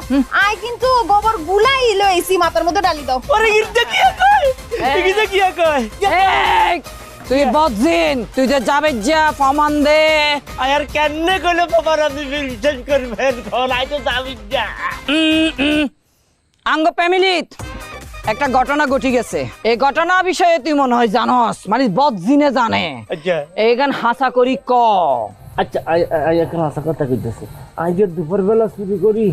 আই কিন্তু গোবর গুলাই লইছি, মাথার মধ্যে ডালি দাও। ওরে গিরতে কি কয়? এগিতে কি কয়? এই, তুই বজিন, তুই যে যাবি যা ফমান দে। আয়ার কেনে কইলো বাবা আমি বিশ্বাস করবেন কোন? আই তো যাবি যা। আঙ্গ ফ্যামিলিত একটা ঘটনা ঘটি গেছে। এই ঘটনা বিষয়ে তুই মনে হয় জানস, মানে বদজিনে জানে। আচ্ছা এইখান হাসা করি ক। আচ্ছা, আই এখন আশা কথা কইতেছে। আই যে দুপুরবেলা চুরি করি,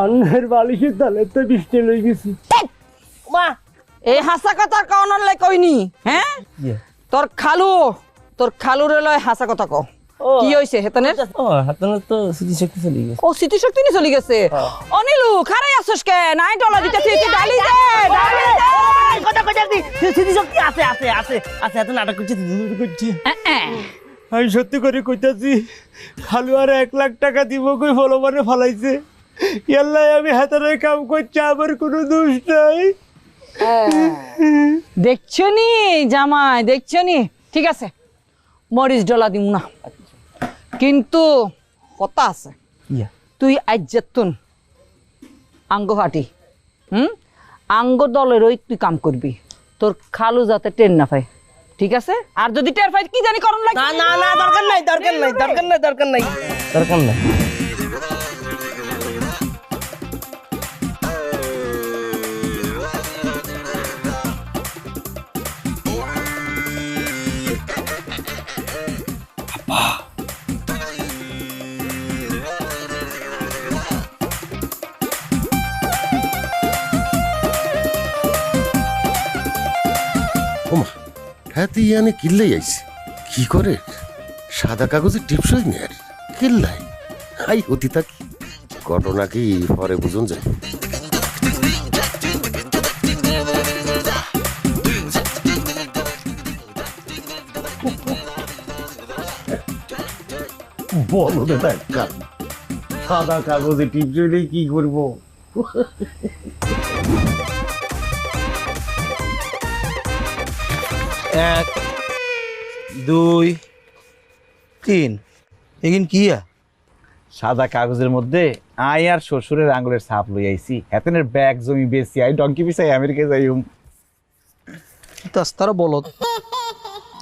অন্যের বালিশের তালে তো বৃষ্টি লই গেছি। মা, এই হাসা কথার কারণ লাই কইনি। হ্যাঁ, তোর খালুরে লয় হাসা কথা ক। কি হইছে হেতনের? ও হাতনে তো স্মৃতিশক্তি চলে গেছে। ও স্মৃতিশক্তি নি চলে গেছে। অনিলু খারাই আসছ কেন? নাই ডলা দিতেছি, তুই ডালি দে, ডালি দে। কথা কইতাছি স্মৃতিশক্তি আছে আছে আছে আছে, এত নাটক করছি করছি। আমি সত্যি করে কইতাছি, খালু আর 1 লাখ টাকা দিব কই ফলবানে ফলাইছে। ইয়াল্লাই আমি হাতের কাম করছি, আমার কোনো দোষ নাই। দেখছো নি জামাই, দেখছো নি? ঠিক আছে, মরিচ ডলা দিম না, কিন্তু কথা আছে। তুই আজ যেতুন আঙ্গ ফাটি, আঙ্গ দলের ওই তুই কাম করবি, তোর খালু যাতে টের না পায়। ঠিক আছে? আর যদি টের পাই কি জানি করণ লাগে। না না না, দরকার নাই, দরকার নাই, দরকার নাই, দরকার নাই, দরকার নাই। ওমা, হ্যাঁ তুই ইয়ানে কিল্লাই আইছে কি করে? সাদা কাগজের টিপসই নে আর কিল্লাই আই অতি থাকি। ঘটনা কি পরে বুঝুন যায়। বলো দাদা, সাদা কাগজে টিপ চলে কি করবো? 1 2 3 এগিন কিয়া? সাদা কাগজের মধ্যে আই আর শ্বশুরের আঙ্গুলের ছাপ লই আইছি। হেতেনের ব্যাগ জমি বেশি আই ডঙ্কি পিছাই আমেরিকা যাইম। তাস্তারা বলত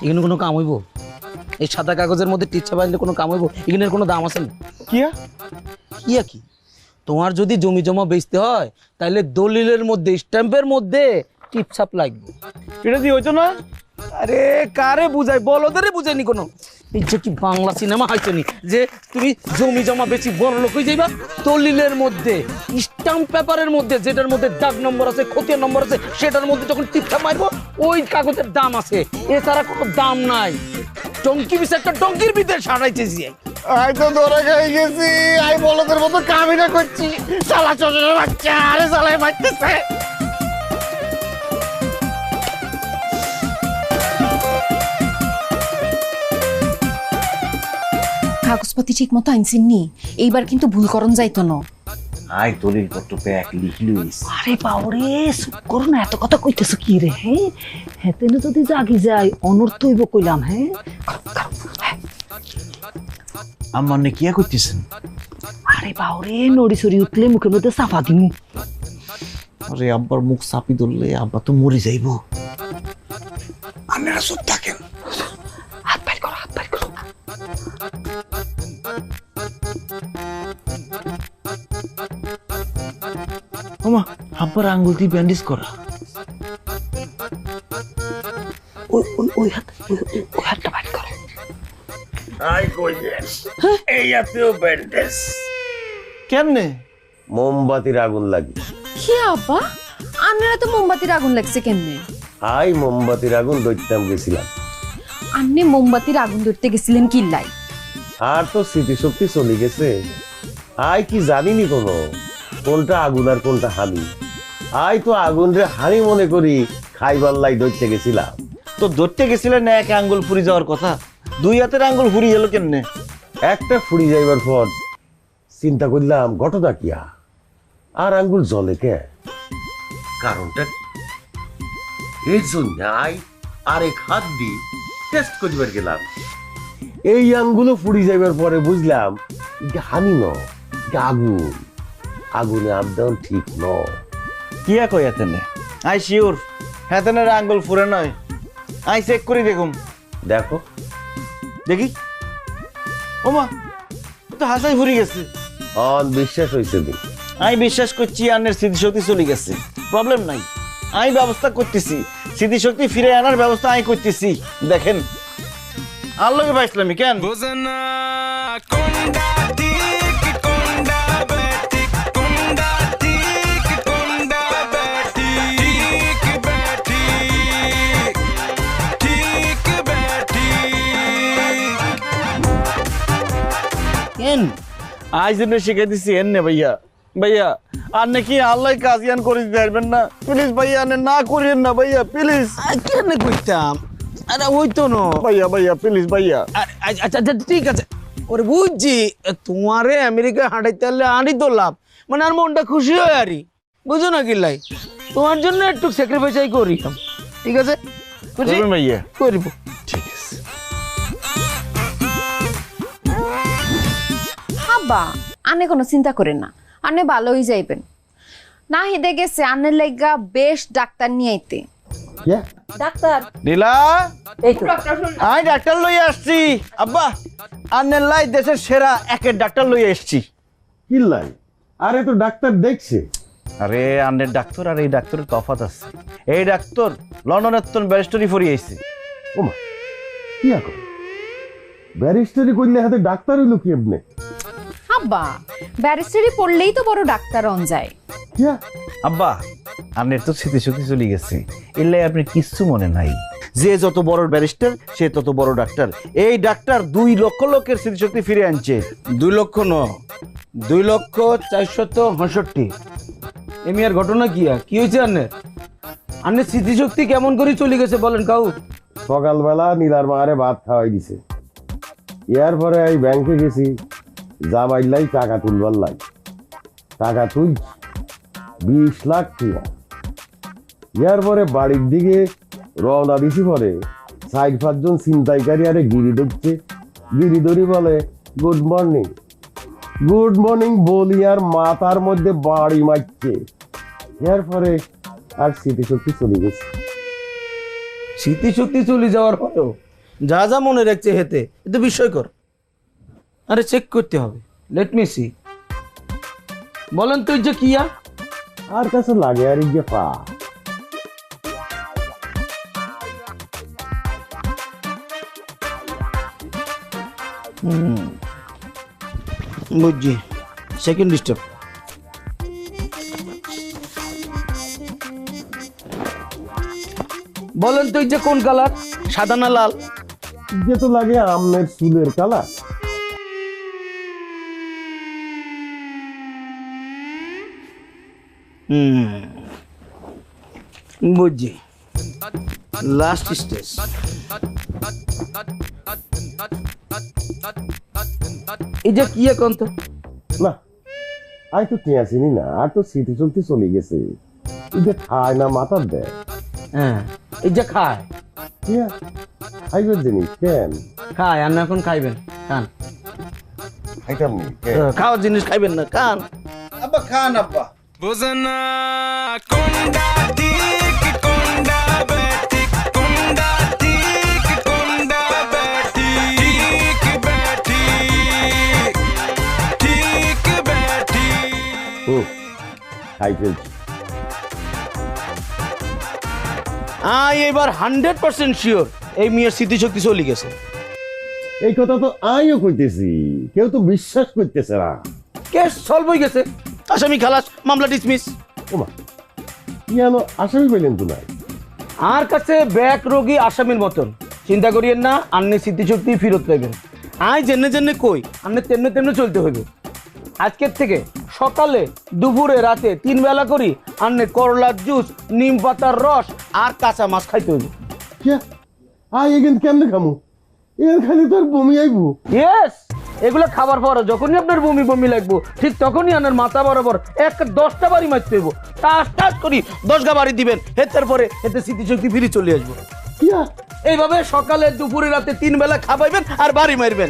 এখানে কোনো কাম হইব? এই সাদা কাগজের মধ্যে টিচ্ছা বাইলে কোনো কাম হইব? এখানের কোনো দাম আছে না? কিয়া কিয়া কি? তোমার যদি জমি জমা বেচতে হয় তাহলে দলিলের মধ্যে, স্ট্যাম্পের মধ্যে টিপছাপ লাগবে। এটা দিয়ে হইতো না? আরে কারে বুঝাই? বলদেরে বুঝাইনি কোনো। এই যে কি বাংলা সিনেমা হয়তো নি যে তুমি জমি জমা বেশি বড় লোক হয়ে যাইবা? দলিলের মধ্যে, স্ট্যাম্প পেপারের মধ্যে, যেটার মধ্যে দাগ নম্বর আছে, খতিয়ান নম্বর আছে, সেটার মধ্যে যখন টিপছাপ মারবো ওই কাগজের দাম আছে, এছাড়া কোনো দাম নাই। টঙ্কি বিছে একটা টঙ্কির ভিতরে সারাইতেছি। আই তো ধরে খাই গেছি, আই বলদের মতো কামিনা করছি। শালা ছোট বাচ্চা, আরে শালাই মারতেছে। কাগজপাতি ঠিক মতো আনছেন নি? এইবার কিন্তু ভুল করণ যাইতো না। আই দলিল পত্র প্যাক লিখলুইস। আরে বাউরে চুপ করো না, এত কথা কইতেছ কি রে? হ্যাঁ হেতেনে যদি জাগি যায় অনর্থ হইব কইলাম। হ্যাঁ আমার নে কিয়া করতেছেন? আরে বাউরে নড়ি সরি উঠলে মুখের মধ্যে চাপা দিমু। আরে আব্বার মুখ চাপি ধরলে আব্বা তো মরে যাইব। আপনারা চুপ থাকেন। হাত বাইর করো, হাত বাইর করো। ওমা আব্বার আঙ্গুল দিয়ে ব্যান্ডেজ করা। ওই হাতটা বাইর করো। আই কইলেন এই এতও ব্যান্ডেজ কেমনে? মোমবাতির আগুন লাগি। কি আব্বা, আপনারা তো মোমবাতির আগুন লাগছে কেমনে? আই মোমবাতির আগুন ধরতাম গেছিলাম। আপনি মোমবাতির আগুন ধরতে গেছিলেন কি লাই? আর তো স্মৃতিশক্তি চলে গেছে। আই কি জানিনি কোনো কোনটা আগুন আর কোনটা হানি। আই তো আগুন রে হানি মনে করি খাইবার লাই ধরতে গেছিলাম। তো ধরতে গেছিলেন না এক আঙ্গুল ফুরি যাওয়ার কথা, দুই হাতের আঙ্গুল ফুরি গেল কেমনে? একটা ফুরি যাইবার পর চিন্তা করলাম ঘটনা কিয়া আর আঙ্গুল জ্বলে কে, কারণটা কি? এই জন্য আই আরেক হাত দি টেস্ট করিবার গেলাম। এই আঙ্গুলও ফুরি যাইবার পরে বুঝলাম এটা হানি ন, এটা আগুন। আগুনে আবদান ঠিক ন। কিয়া কই হাতেনে? আই শিওর হাতেনের আঙ্গুল ফুরে নয়। আই চেক করি দেখুন। দেখো দেখি। ওমা তো হাসাই ফুরি গেছে। বিশ্বাস হয়েছে দি। আমি বিশ্বাস করছি আনের স্মৃতিশক্তি চলে গেছে, প্রবলেম নাই। আমি ব্যবস্থা করতেছি, স্মৃতিশক্তি ফিরে আনার ব্যবস্থা আমি করতেছি। দেখেন আল্লাহকে পাইছিলাম কেন বোঝনা কোনটা ঠিক কোনটা ব্যাঠিক কোনটা ঠিক কোনটা ব্যাঠিক ব্যাঠিক ঠিক ব্যাঠিক কেন আজ জন্য শিখাই দিছি এনে ভাইয়া। ভাইয়া আর নাকি আল্লাহ কাজিয়ান করে দিতে পারবেন না? প্লিজ ভাইয়া আনে না করিয়েন না ভাইয়া, প্লিজ। কেন করতাম? আরে ওই তো না ভাইয়া ভাইয়া প্লিজ ভাইয়া। আচ্ছা আচ্ছা ঠিক আছে, ওরে বুঝছি। তোমারে আমেরিকা হাঁটাইতে পারলে আরই তো লাভ, মানে আর মনটা খুশি হয় আরই, বুঝো না কি লাই? তোমার জন্য একটু স্যাক্রিফাইস করি। ঠিক আছে বুঝছি করবেন ভাইয়া? করিব। ঠিক আছে। আব্বা আনে কোনো চিন্তা করেন না, আনে ভালোই যাইবেন। না হিদে গেছে আনের লাইগা বেশ ডাক্তার নিয়ে আইতে। ডাক্তার নীলা এই তো আমি ডাক্তার লইয়া আসছি। আব্বা আন্নের লাই দেশের সেরা একের ডাক্তার লইয়া এসছি। কিল্লাই আরে তো ডাক্তার দেখছে। আরে আন্নের ডাক্তার আর এই ডাক্তারের তফাৎ আছে। এই ডাক্তার লন্ডনের তোর ব্যারিস্টারি ফরি আইছে। ওমা কি এখন ব্যারিস্টারি করলে হাতে ডাক্তার হইলো কি এমনি? আব্বা ব্যারিস্টারি পড়লেই তো বড় ডাক্তার হন যায়। কিয়া আব্বা আন্নের তো স্মৃতিশক্তি চলে গেছে, এলাই আপনি কিচ্ছু মনে নাই। যে যত বড় ব্যারিস্টার সে তত বড় ডাক্তার। এই ডাক্তার 2 লক্ষ লোকের স্মৃতিশক্তি ফিরে আনছে। 2 লক্ষ ন, 2,465,000। এমি আর ঘটনা কি হয়েছে? আন্নের স্মৃতিশক্তি কেমন করে চলে গেছে বলেন কাউ? সকালবেলা নীলার মারে ভাত খাওয়াই দিছে। ইয়ার পরে এই ব্যাংকে গেছি, জামাইলাই টাকা তুলবার লাই। টাকা তুল 20 লাখ টাকা। ইয়ার পরে বাড়ির দিকে রওনা দিছি। পরে 4-5 জন ছিনতাইকারী আরে গিরি ধরছে। গিরি ধরি বলে গুড মর্নিং, গুড মর্নিং বলি আর মাথার মধ্যে বাড়ি মারছে। ইয়ার পরে আর স্মৃতিশক্তি চলে গেছে। স্মৃতিশক্তি চলে যাওয়ার পরেও যা যা মনে রাখছে হেতে এতে বিস্ময়কর। আরে চেক করতে হবে। Let me see. বলেন তুই যে কিয়া আর কাছে লাগে আর ইয়ে পা। বুঝছি, সেকেন্ড স্টেপ। বলেন তুই যে কোন কালার, সাদা না লাল? যে তো লাগে আমের চুলের কালার। বুঝছি, লাস্ট স্টেজ। এই যে কি এখন তো না আই তো টিয়া চিনি না আর তো স্মৃতি শক্তি চলে গেছে এটা খায় না মাথার দেয় হ্যাঁ এই যে খায় টিয়া খাইবার জিনিস কেন খায় আর না এখন খাইবেন খান খাইতাম নি কেন খাওয়ার জিনিস খাইবেন না খান আব্বা খান আব্বা Bozana konda tik konda batik konda tik konda batik tik batik খাই ফেলছি এবার 100% শিওর এই মেয়ের স্মৃতিশক্তি চলে গেছে। এই কথা তো আমিও কইতেছি কেউ তো বিশ্বাস করতেছে না কেস সলভ হয়ে গেছে, আসামি খালাস, মামলা ডিসমিস। ওমা কেন আসামি পেলেন তো নাই আর কাছে ব্যাক রোগী আসামির মতন চিন্তা করিয়েন না, আপনি স্মৃতিশক্তি ফেরত পাইবেন। জেনে জেনে কই আপনি তেমনি তেমনি চলতে হইবে। আজকের থেকে সকালে দুপুরে রাতে 3 বেলা করি আপনি করলার জুস, নিম পাতার রস আর কাঁচা মাছ খাইতে হইবে। এখান কেমনে খামু এখান খালি তোর বমি আইবো ইয়েস, এগুলো খাবার পরে যখনই আপনার বমি বমি লাগবো ঠিক তখনই আপনার মাথা বরাবর 10টা বাড়ি মারতে হইব। টাস করি 10 গা বাড়ি দিবেন, এর পরে এতে স্মৃতিশক্তি ফিরে চলে আসবো। এইভাবে সকালে দুপুরে রাতে 3 বেলা খাবাইবেন আর বাড়ি মারবেন।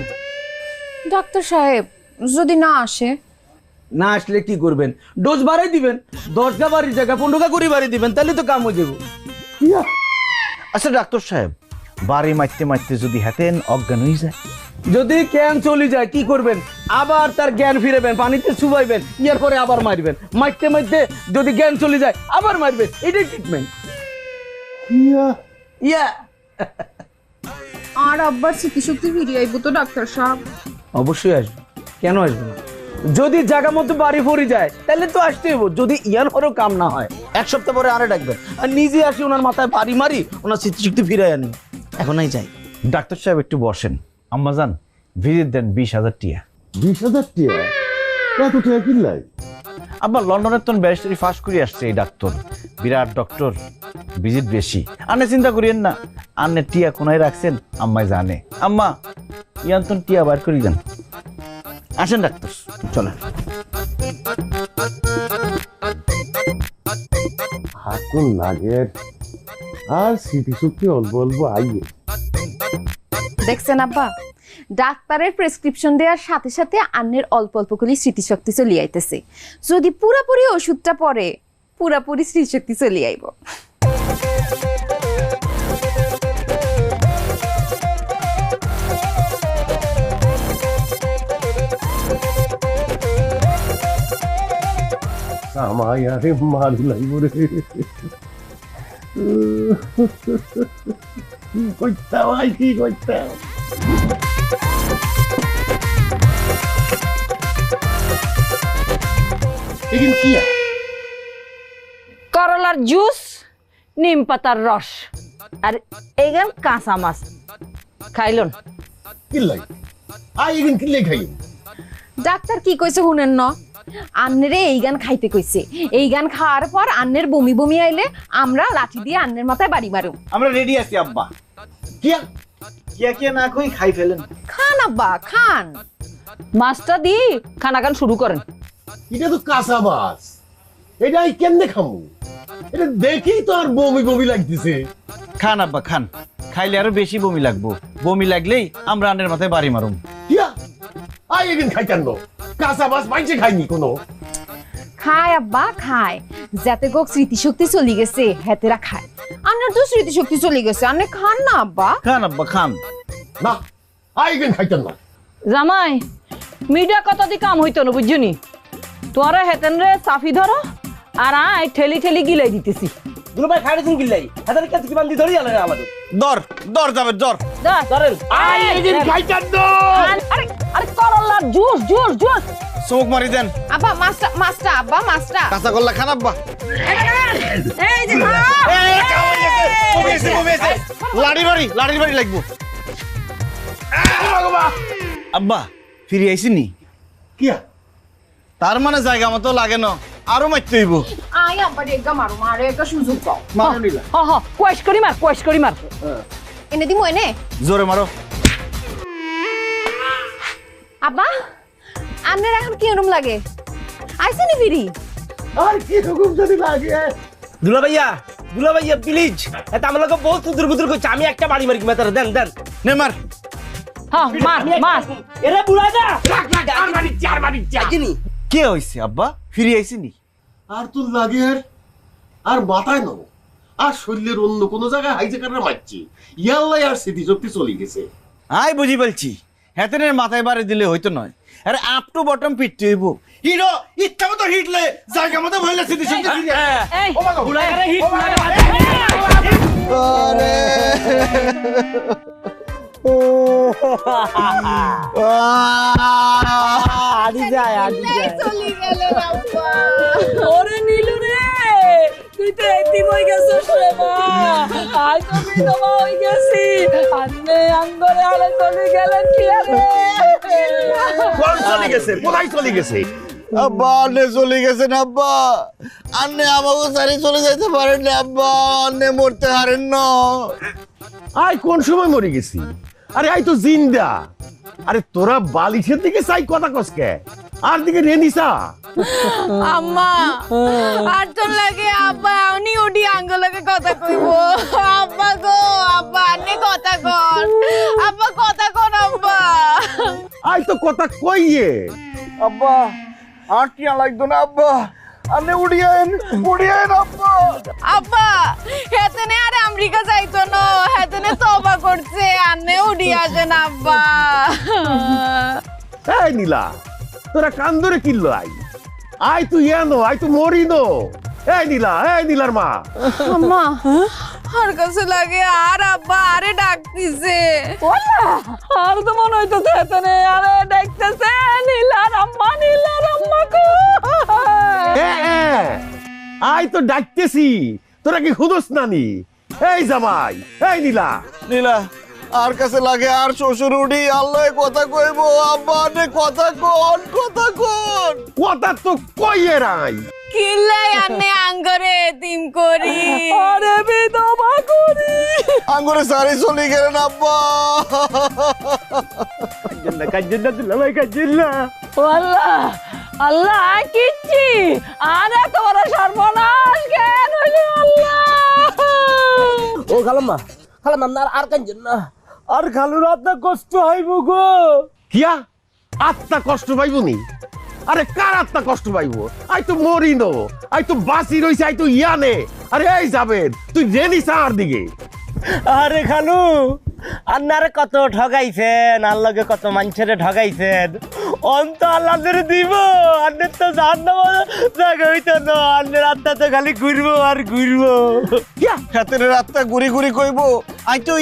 ডাক্তার সাহেব যদি না আসে? না আসলে কি করবেন? ডোজ বাড়াই দিবেন, 10 গা বাড়ির জায়গা 15 গা করে বাড়ি দিবেন, তাহলে তো কাম হয়ে যাবো। আচ্ছা ডাক্তার সাহেব, বাড়ি মারতে মারতে যদি হাতেন অজ্ঞান হয়ে যায়, যদি জ্ঞান চলে যায় কি করবেন? আবার তার জ্ঞান ফিরাবেন, পানিতে চুবাইবেন, ইয়ার পরে আবার মারবেন। মারতে মারতে যদি জ্ঞান চলে যায় আবার মারবেন, এটাই ট্রিটমেন্ট। ইয়া আর আব্বার স্মৃতিশক্তি ফিরে আইব তো ডাক্তার সাহেব? অবশ্যই আসবে, কেন আসবে না? যদি জায়গা মতো বাড়ি পড়ে যায় তাহলে তো আসতে হইব। যদি ইয়ার পরেও কাম না হয় 1 সপ্তাহ পরে আরে ডাকবেন, আর নিজে আসি ওনার মাথায় বাড়ি মারি ওনার স্মৃতিশক্তি ফিরাই আনি। এখনই যাই। ডাক্তার সাহেব একটু বসেন। আম্মাজান ভিজিট দেন 20,000 টিয়া। 20,000 টিয়া? এত টিয়া কিনলাই? আব্বা লন্ডনের তো ব্যারিস্টারি ফাঁস করে আসছে এই ডাক্তার, বিরাট ডক্টর, ভিজিট বেশি। আন্নে চিন্তা করিয়েন না, আন্নে টিয়া কোনায় রাখছেন আম্মাই জানে। আম্মা ইয়ান্তন টিয়া বার করি যান। আসেন ডাক্তার, চলেন। হাতুন লাগে আর স্মৃতিশক্তি অল্প অল্প আইয়ে। দেখছেন আব্বা, ডাক্তারের প্রেসক্রিপশন দেওয়ার সাথে সাথে আন্নের অল্প অল্প করে স্মৃতিশক্তি চলে আইতেছে। যদি পুরাপুরি ওষুধটা পরে পুরাপুরি স্মৃতিশক্তি চলে আইব। আমায় আরে মারি লাগব রে, কি করতাম ভাই, কি করতাম? এখানে কি করলার জুস, নিম পাতার রস আর এইখান কাঁচা মাছ খাইলন। কিল্লাই এখানে কিল্লাই খাই? ডাক্তার কি কইছে শুনেন না? আন্নেরে এই গান খাইতে কইছে। এই গান খাওয়ার পর আন্নের বমি বমি আইলে আমরা লাঠি দিয়ে আন্নের মাথায় বাড়ি মারুম। আমরা রেডি আছি আব্বা। কিয়া কিয়া কিয়া না কই খাই ফেলেন। খান আব্বা খান। মাছটা দিয়ে খানা খান শুরু করেন। এটা তো কাঁচা মাছ, এটা কেমনে খামু? এটা দেখেই তো আর বমি বমি লাগতেছে। খান আব্বা খান, খাইলে আরো বেশি বমি লাগবো। বমি লাগলেই আমরা আন্নের মাথায় বাড়ি মারুম। কিয়া এখানে খাই কেন? কাঁচা মাছ মাইছে খাইনি কোনো? খায় আব্বা খায়, যাতে গো স্মৃতিশক্তি চলে গেছে হেতেরা খায়। আন্নার তো স্মৃতিশক্তি চলে গেছে, আন্নে খান না আব্বা। খান আব্বা খান। না এখানে খাইতেন না। জামাই মিডিয়া কত দি কাম হইতো না বুঝছনি? তোরা হেতেন রে চাফি ধরো আর আয় ঠেলি ঠেলি গিলাই দিতেছি। দুলো ভাই খাইছেন গিল্লাই, হাতের কাছে কি বান্ধি ধরি আলে আমাদের। দর দর যাবে দর। ধরেন। এখানে খাইতেন না। আরে আরে করলার জুস জুস জুস। চোখ মারি দেন আব্বা মাছটা মাছটা আব্বা মাছটা। কাঁচা করলা খান আব্বা। এই যে লাড়ি বাড়ি লাগবো। আব্বা ফিরে আইসি নি? কিয়া তার মানে জায়গা মতো লাগে না, আরো মারতে হইব। আয় আব্বা রেগা মারো, মারে একটা সুযোগ পাও। মারো নিলা। হ হ কোয়েশ করি মার, কোয়েশ করি মার। এনে দিমু এনে। জোরে মারো। আব্বা আপনার এখন কি রকম লাগে আইসেনি ফিরি আর কি রকম যদি লাগে দুলা ভাইয়া প্লিজ এটা আমার লোক বহুত দুর্বুদুর করছে আমি একটা বাড়ি মারি মেতার দেন দেন নে মার হ্যাঁ মার এরা বুড়া যা কে হইছে আব্বা ফিরে আইছিনি আর তোর লাগে আর মাথায় নয় আর শরীরের অন্য কোনো জায়গায় হাইজেকাররা মারছে ইয়াল্লাই আর স্মৃতিশক্তি চলে গেছে। আই বুঝি বলছি হেতেনের মাথায় বাড়ি দিলে হইতো নয় আরে আপ টু বটম পিটতে হইব হিরো ইচ্ছা মতো হিটলে জায়গা মতো ভইলে স্মৃতি শক্তি ফিরে এই বুড়াগারে হিট আরে আদি যায় চলে গেল আব্বা ওরে নীলু রে তুই তো এতিম হয়ে গেছিস রে মা আজ তো বিধবা হয়ে গেছি আন্নে আঙ্গরে আলে চলে গেলেন কি আরে কোন চলে গেছে কোথায় চলে গেছে? আব্বা আন্নে চলে গেছেন আব্বা আন্নে আমাকে সারি চলে যাইতে পারেন না আব্বা আন্নে মরতে হারেন না আই কোন সময় মরে গেছি? আরে আই তো জিন্দা। আরে তোরা বালিশের দিকে চাই কথা কসকে আর দিকে রেনিসা আম্মা আর তো লাগে আব্বা উনি উডি আঙ্গলকে কথা কইব আব্বা গো আব্বা আনে কথা কর আব্বা কথা কর আব্বা আই তো কথা কইয়ে আব্বা আর কি লাগতো না আব্বা আন্নে উড়িয়েন আব্বা আব্বা হেতেনে আর আমেরিকা যাইতো না হেতেনে তওবা করছে আনে উডি আসেন আব্বা এই নীলা তোরা কান ধরে কিনলো আই তুই এনো আই তুই মরি নো এই নীলার মা আম্মা আর কাছে লাগে আর আব্বা আরে ডাকতিছে ওলা আর তো মনে হইতো এতনে আরে দেখতেছে নীলার আম্মা কো আই তো ডাকতেছি তোরা কি খুদস নানি এই জামাই এই নীলা আর কাছে লাগে আর শ্বশুর উড়ি আল্লাহ কথা কইবো আব্বা আন্নে কথা কোন কথা তো কইয়ে রাই কিল্লাই আনে আঙ্গরে তিম করি আরে বিধবা করি আঙ্গুরে সারি চলে গেলেন আব্বা কাজিল্লা দুলা ভাই কাজিল্লা আল্লাহ আল্লাহ কিচ্ছি আরে তোর সর্বনাশ কেন হইলো আল্লাহ ও খালাম্মা আর কাঞ্জন না আর খালুর আত্মা কষ্ট হইব গো কিয়া আত্মা কষ্ট পাইবনি আরে কার আত্মা কষ্ট পাইবো আই তো মরি নো আই তো বাসি রইছে আই তো ইয়ানে আরে এই যাবেন তুই রেনিসা আর দিকে আরে খালু আন্নারে কত ঠগাইছেন আল্লাহকে কত মানুষের ঠগাইছেন অন্ত আল্লাহদের দিব আন্নের তো জাহান্নাম জায়গা হইতো না আন্নের আত্মা তো খালি ঘুরবো আর ঘুরবো কিয়া হাতের রাতটা ঘুরি কইবো আই তো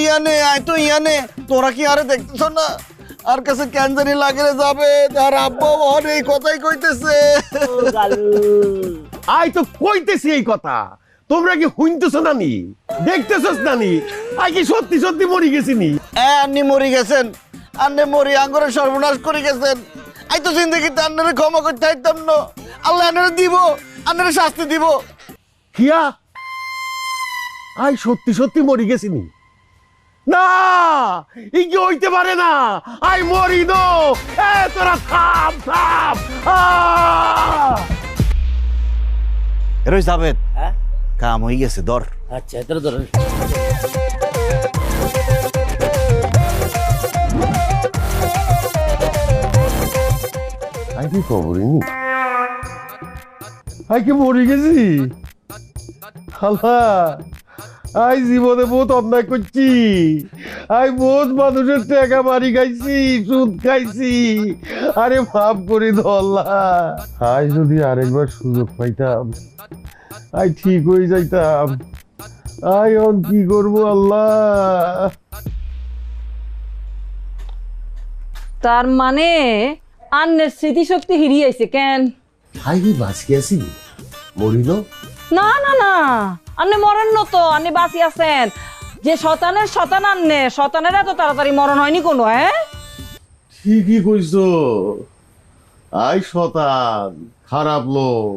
ইয়ানে তোরা কি আরে দেখতেছ না আর কাছে ক্যান্সারি লাগলে যাবে আর আব্বা এই কথাই কইতেছে আই তো কইতেছি এই কথা তোমরা কি শুনতেছ নানি দেখতেছস নানি আই কি সত্যি মরি গেছিনি আন্নি মরি গেছেন আন্নে মরি আঙ্গরে সর্বনাশ করে গেছেন আই তো জিন্দগিতে আন্নারে ক্ষমা করতে চাইতাম না আল্লাহ আন্নারে দিব আন্নারে শাস্তি দিব কিয়া আই সত্যি মরি গেছিনি না ই কি হইতে পারে না আই মরি নো এ তোরা থাম এরই যাবেদ কাম হয়ে গেছে দর আচ্ছা এত ধর আই কি খবরই আই কি মরি গেছি আল্লাহ আই জীবনে বহুত অন্যায় করছি আই বহুত মানুষের টাকা মারি খাইছি সুদ খাইছি আরে মাফ করে দাও আল্লাহ আই যদি আরেকবার সুযোগ পাইতাম আই ঠিক হয়ে যাইতাম আই অন কি করবো আল্লাহ তার মানে আন্নের স্মৃতিশক্তি হিরিয়ে আইছে কেন আই কি বাঁচি আছি মরিল না না না আন্নে মরেন না তো আন্নে বাঁচি আছেন যে শতান আন্নে শতানের এত তাড়াতাড়ি মরণ হয়নি কোনো হ্যাঁ ঠিকই কইছো আই শতান খারাপ লোক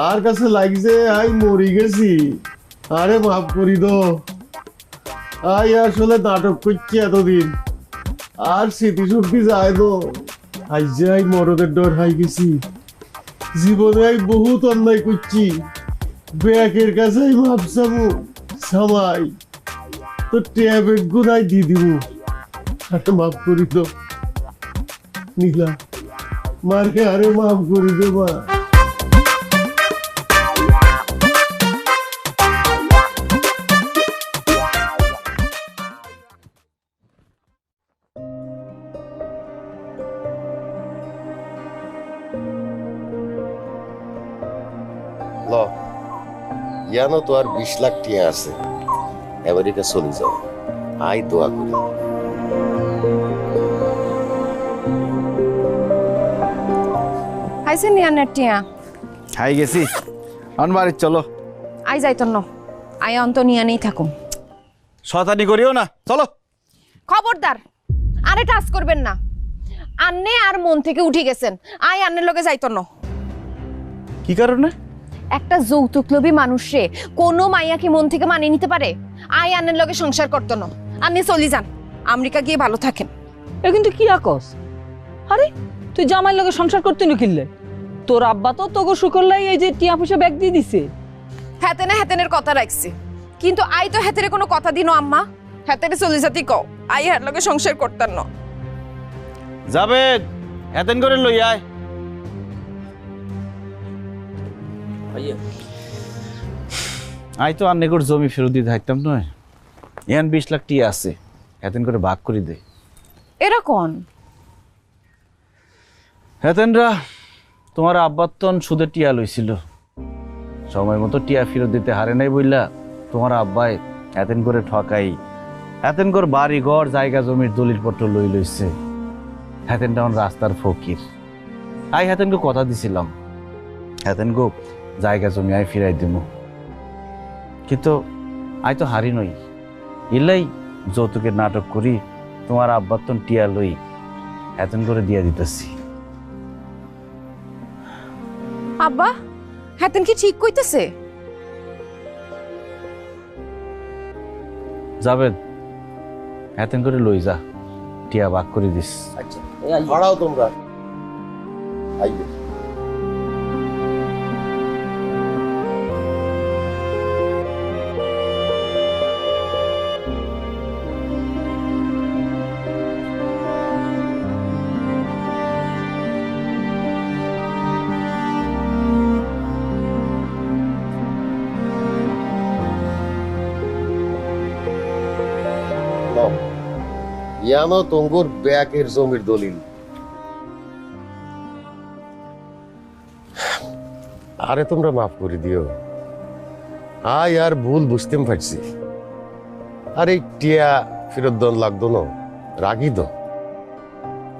আর কাছে লাগছে আই মরি গেছি আরে মাফ করি দো আই আসলে নাটক করছি এতদিন আর স্মৃতিশক্তি যায় তো আজ যাই মরদের ডর হাই গেছি, জীবনে আমি বহুত অন্যায় করছি, ব্যাকের কাছে মাপ চাবো, সামাই তো ট্যাবের গুনাই দিয়ে দিব, আরে মাফ করি তো নীলা, মারকে আরে মাফ করি দে মা। জানো তো আর 20 লাখ টিয়া আছে, আমেরিকা চলে যাও, আই দোয়া করি। আইছে নিয়া নেটিয়া খাই গেছি বাড়ি চলো। আই যাইতো ন, আই অন্ত নিয়া নেই থাকুম। শয়তানি করিও না, চলো। খবরদার আরে টাচ করবেন না, আন্নে আর মন থেকে উঠে গেছেন, আই আন্নের লগে যাইতো ন। কি কারণে? একটা যৌতুকলোভী মানুষে কোনো মাইয়া কি মন থেকে মানিয়ে নিতে পারে? আই আন্নের লগে সংসার করতো না, আন্নে চলি যান, আমেরিকা গিয়ে ভালো থাকেন। এ কিন্তু কি আকস? আরে তুই জামাইয়ের লগে সংসার করতে নি কিনলে? তোর আব্বা তো তোকে শুকরলাই এই যে টিয়া পয়সা ব্যাগ দিয়ে দিছে। হেতেনে হেতেনের কথা রাখছে, কিন্তু আই তো হেতেরে কোনো কথা দিনো আম্মা, হেতেরে চলি যাতি কও, আই হের লগে সংসার করতাম না। যাবে এতেন করে লই আয়। আই তো আর নেগর জমি ফেরত দিয়ে থাকতাম নয়, ইয়ান 20 লাখ টিয়া আছে, এতেন করে ভাগ করে দে। এরকম হেতেনরা তোমার আব্বার তন সুদের টিয়া লইছিল, সময় মতো টিয়া ফেরত দিতে হারে নাই বইলা তোমার আব্বাই এতেন করে ঠকাই, এতেন করে বাড়ি ঘর জায়গা জমির দলিল পত্র লই লইছে। হেতেন তখন রাস্তার ফকির। আই হেতেনকে কথা দিছিলাম, হেতেন গো জায়গা জমি আই ফিরাই দিব, কিন্তু আই তো হারি নই, ইলাই যৌতুকের নাটক করি তোমার আব্বার তন টিয়া লই হেতেন করে দিয়া দিতেছি। আব্বা হেতেন কি ঠিক কইতেছে? যাবেন হেতেন করে লই যা, টিয়া ভাগ করে দিস। ভাড়াও তোমরা আইবে। ইয়ানো তঙ্গুর ব্যাকের জমির দলিল। আরে তোমরা মাফ করে দিও, আই আর ভুল বুঝতে পারছি। আরে টিয়া ফেরত দন লাগতো না, রাগি দো,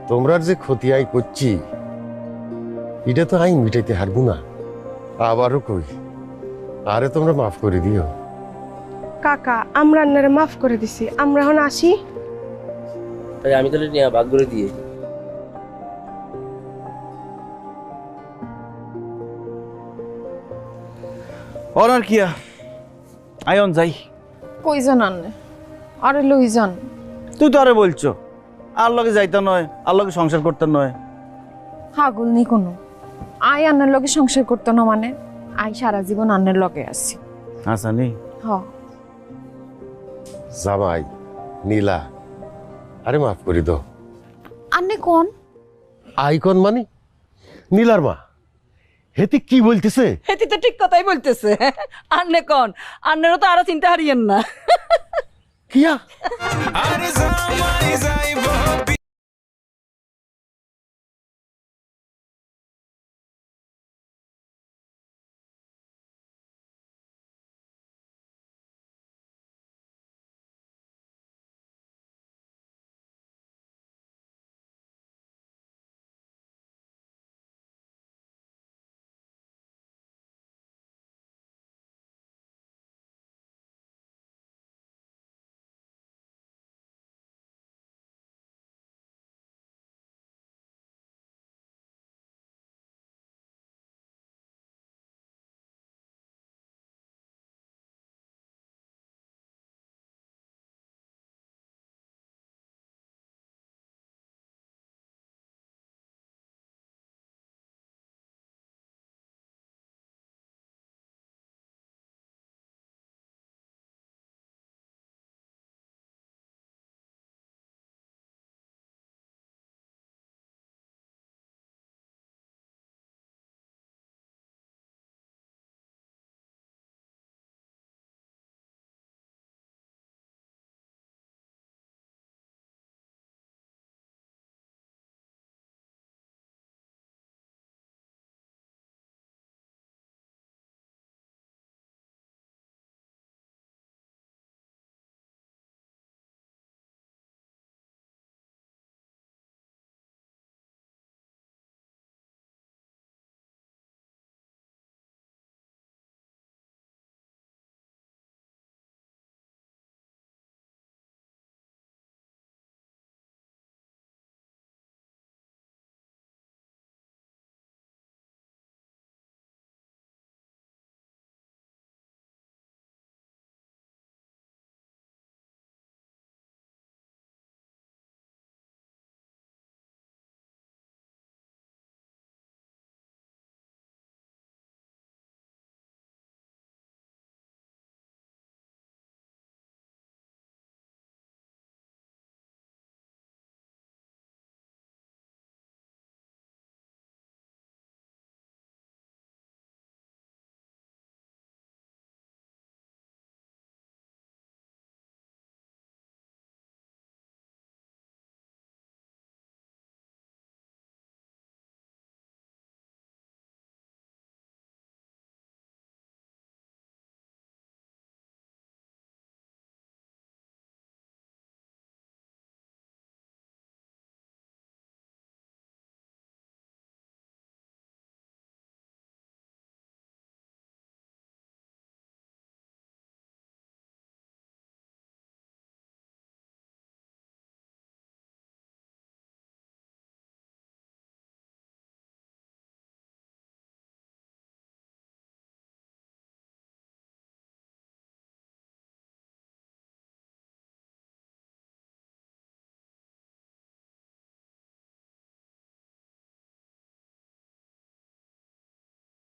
তোমরার যে ক্ষতি আই করছি এটা তো আই মিটাইতে হারবো না, আবারও কই আরে তোমরা মাফ করে দিও। কাকা আমরা আপনারা মাফ করে দিছি, আমরা এখন আসি। আমি তাহলে নিয়ে ভাগ করে দিয়ে অনার কিয়া আয়ন যাই। কইজন আন্নে আরে লই যান। তুই তো আরে বলছো আর লগে যাইতা নয়, আর লগে সংসার করতে নয়। হাগুল নি কোনো, আই আন্নের লগে সংসার করতো না মানে আই সারা জীবন আন্নের লগে আছি। হাসানি হ জামাই নীলা আরে মাফ করে দাও। আন্নে কোন আইকন মানে নীলার মা, হেতি কি বলতেছে? হেতি তো ঠিক কথাই বলতেছে। আন্নে কোন, আন্নেরও তো আরো চিন্তা হারিয়েন না। কিয়া আরে জামাই যাইব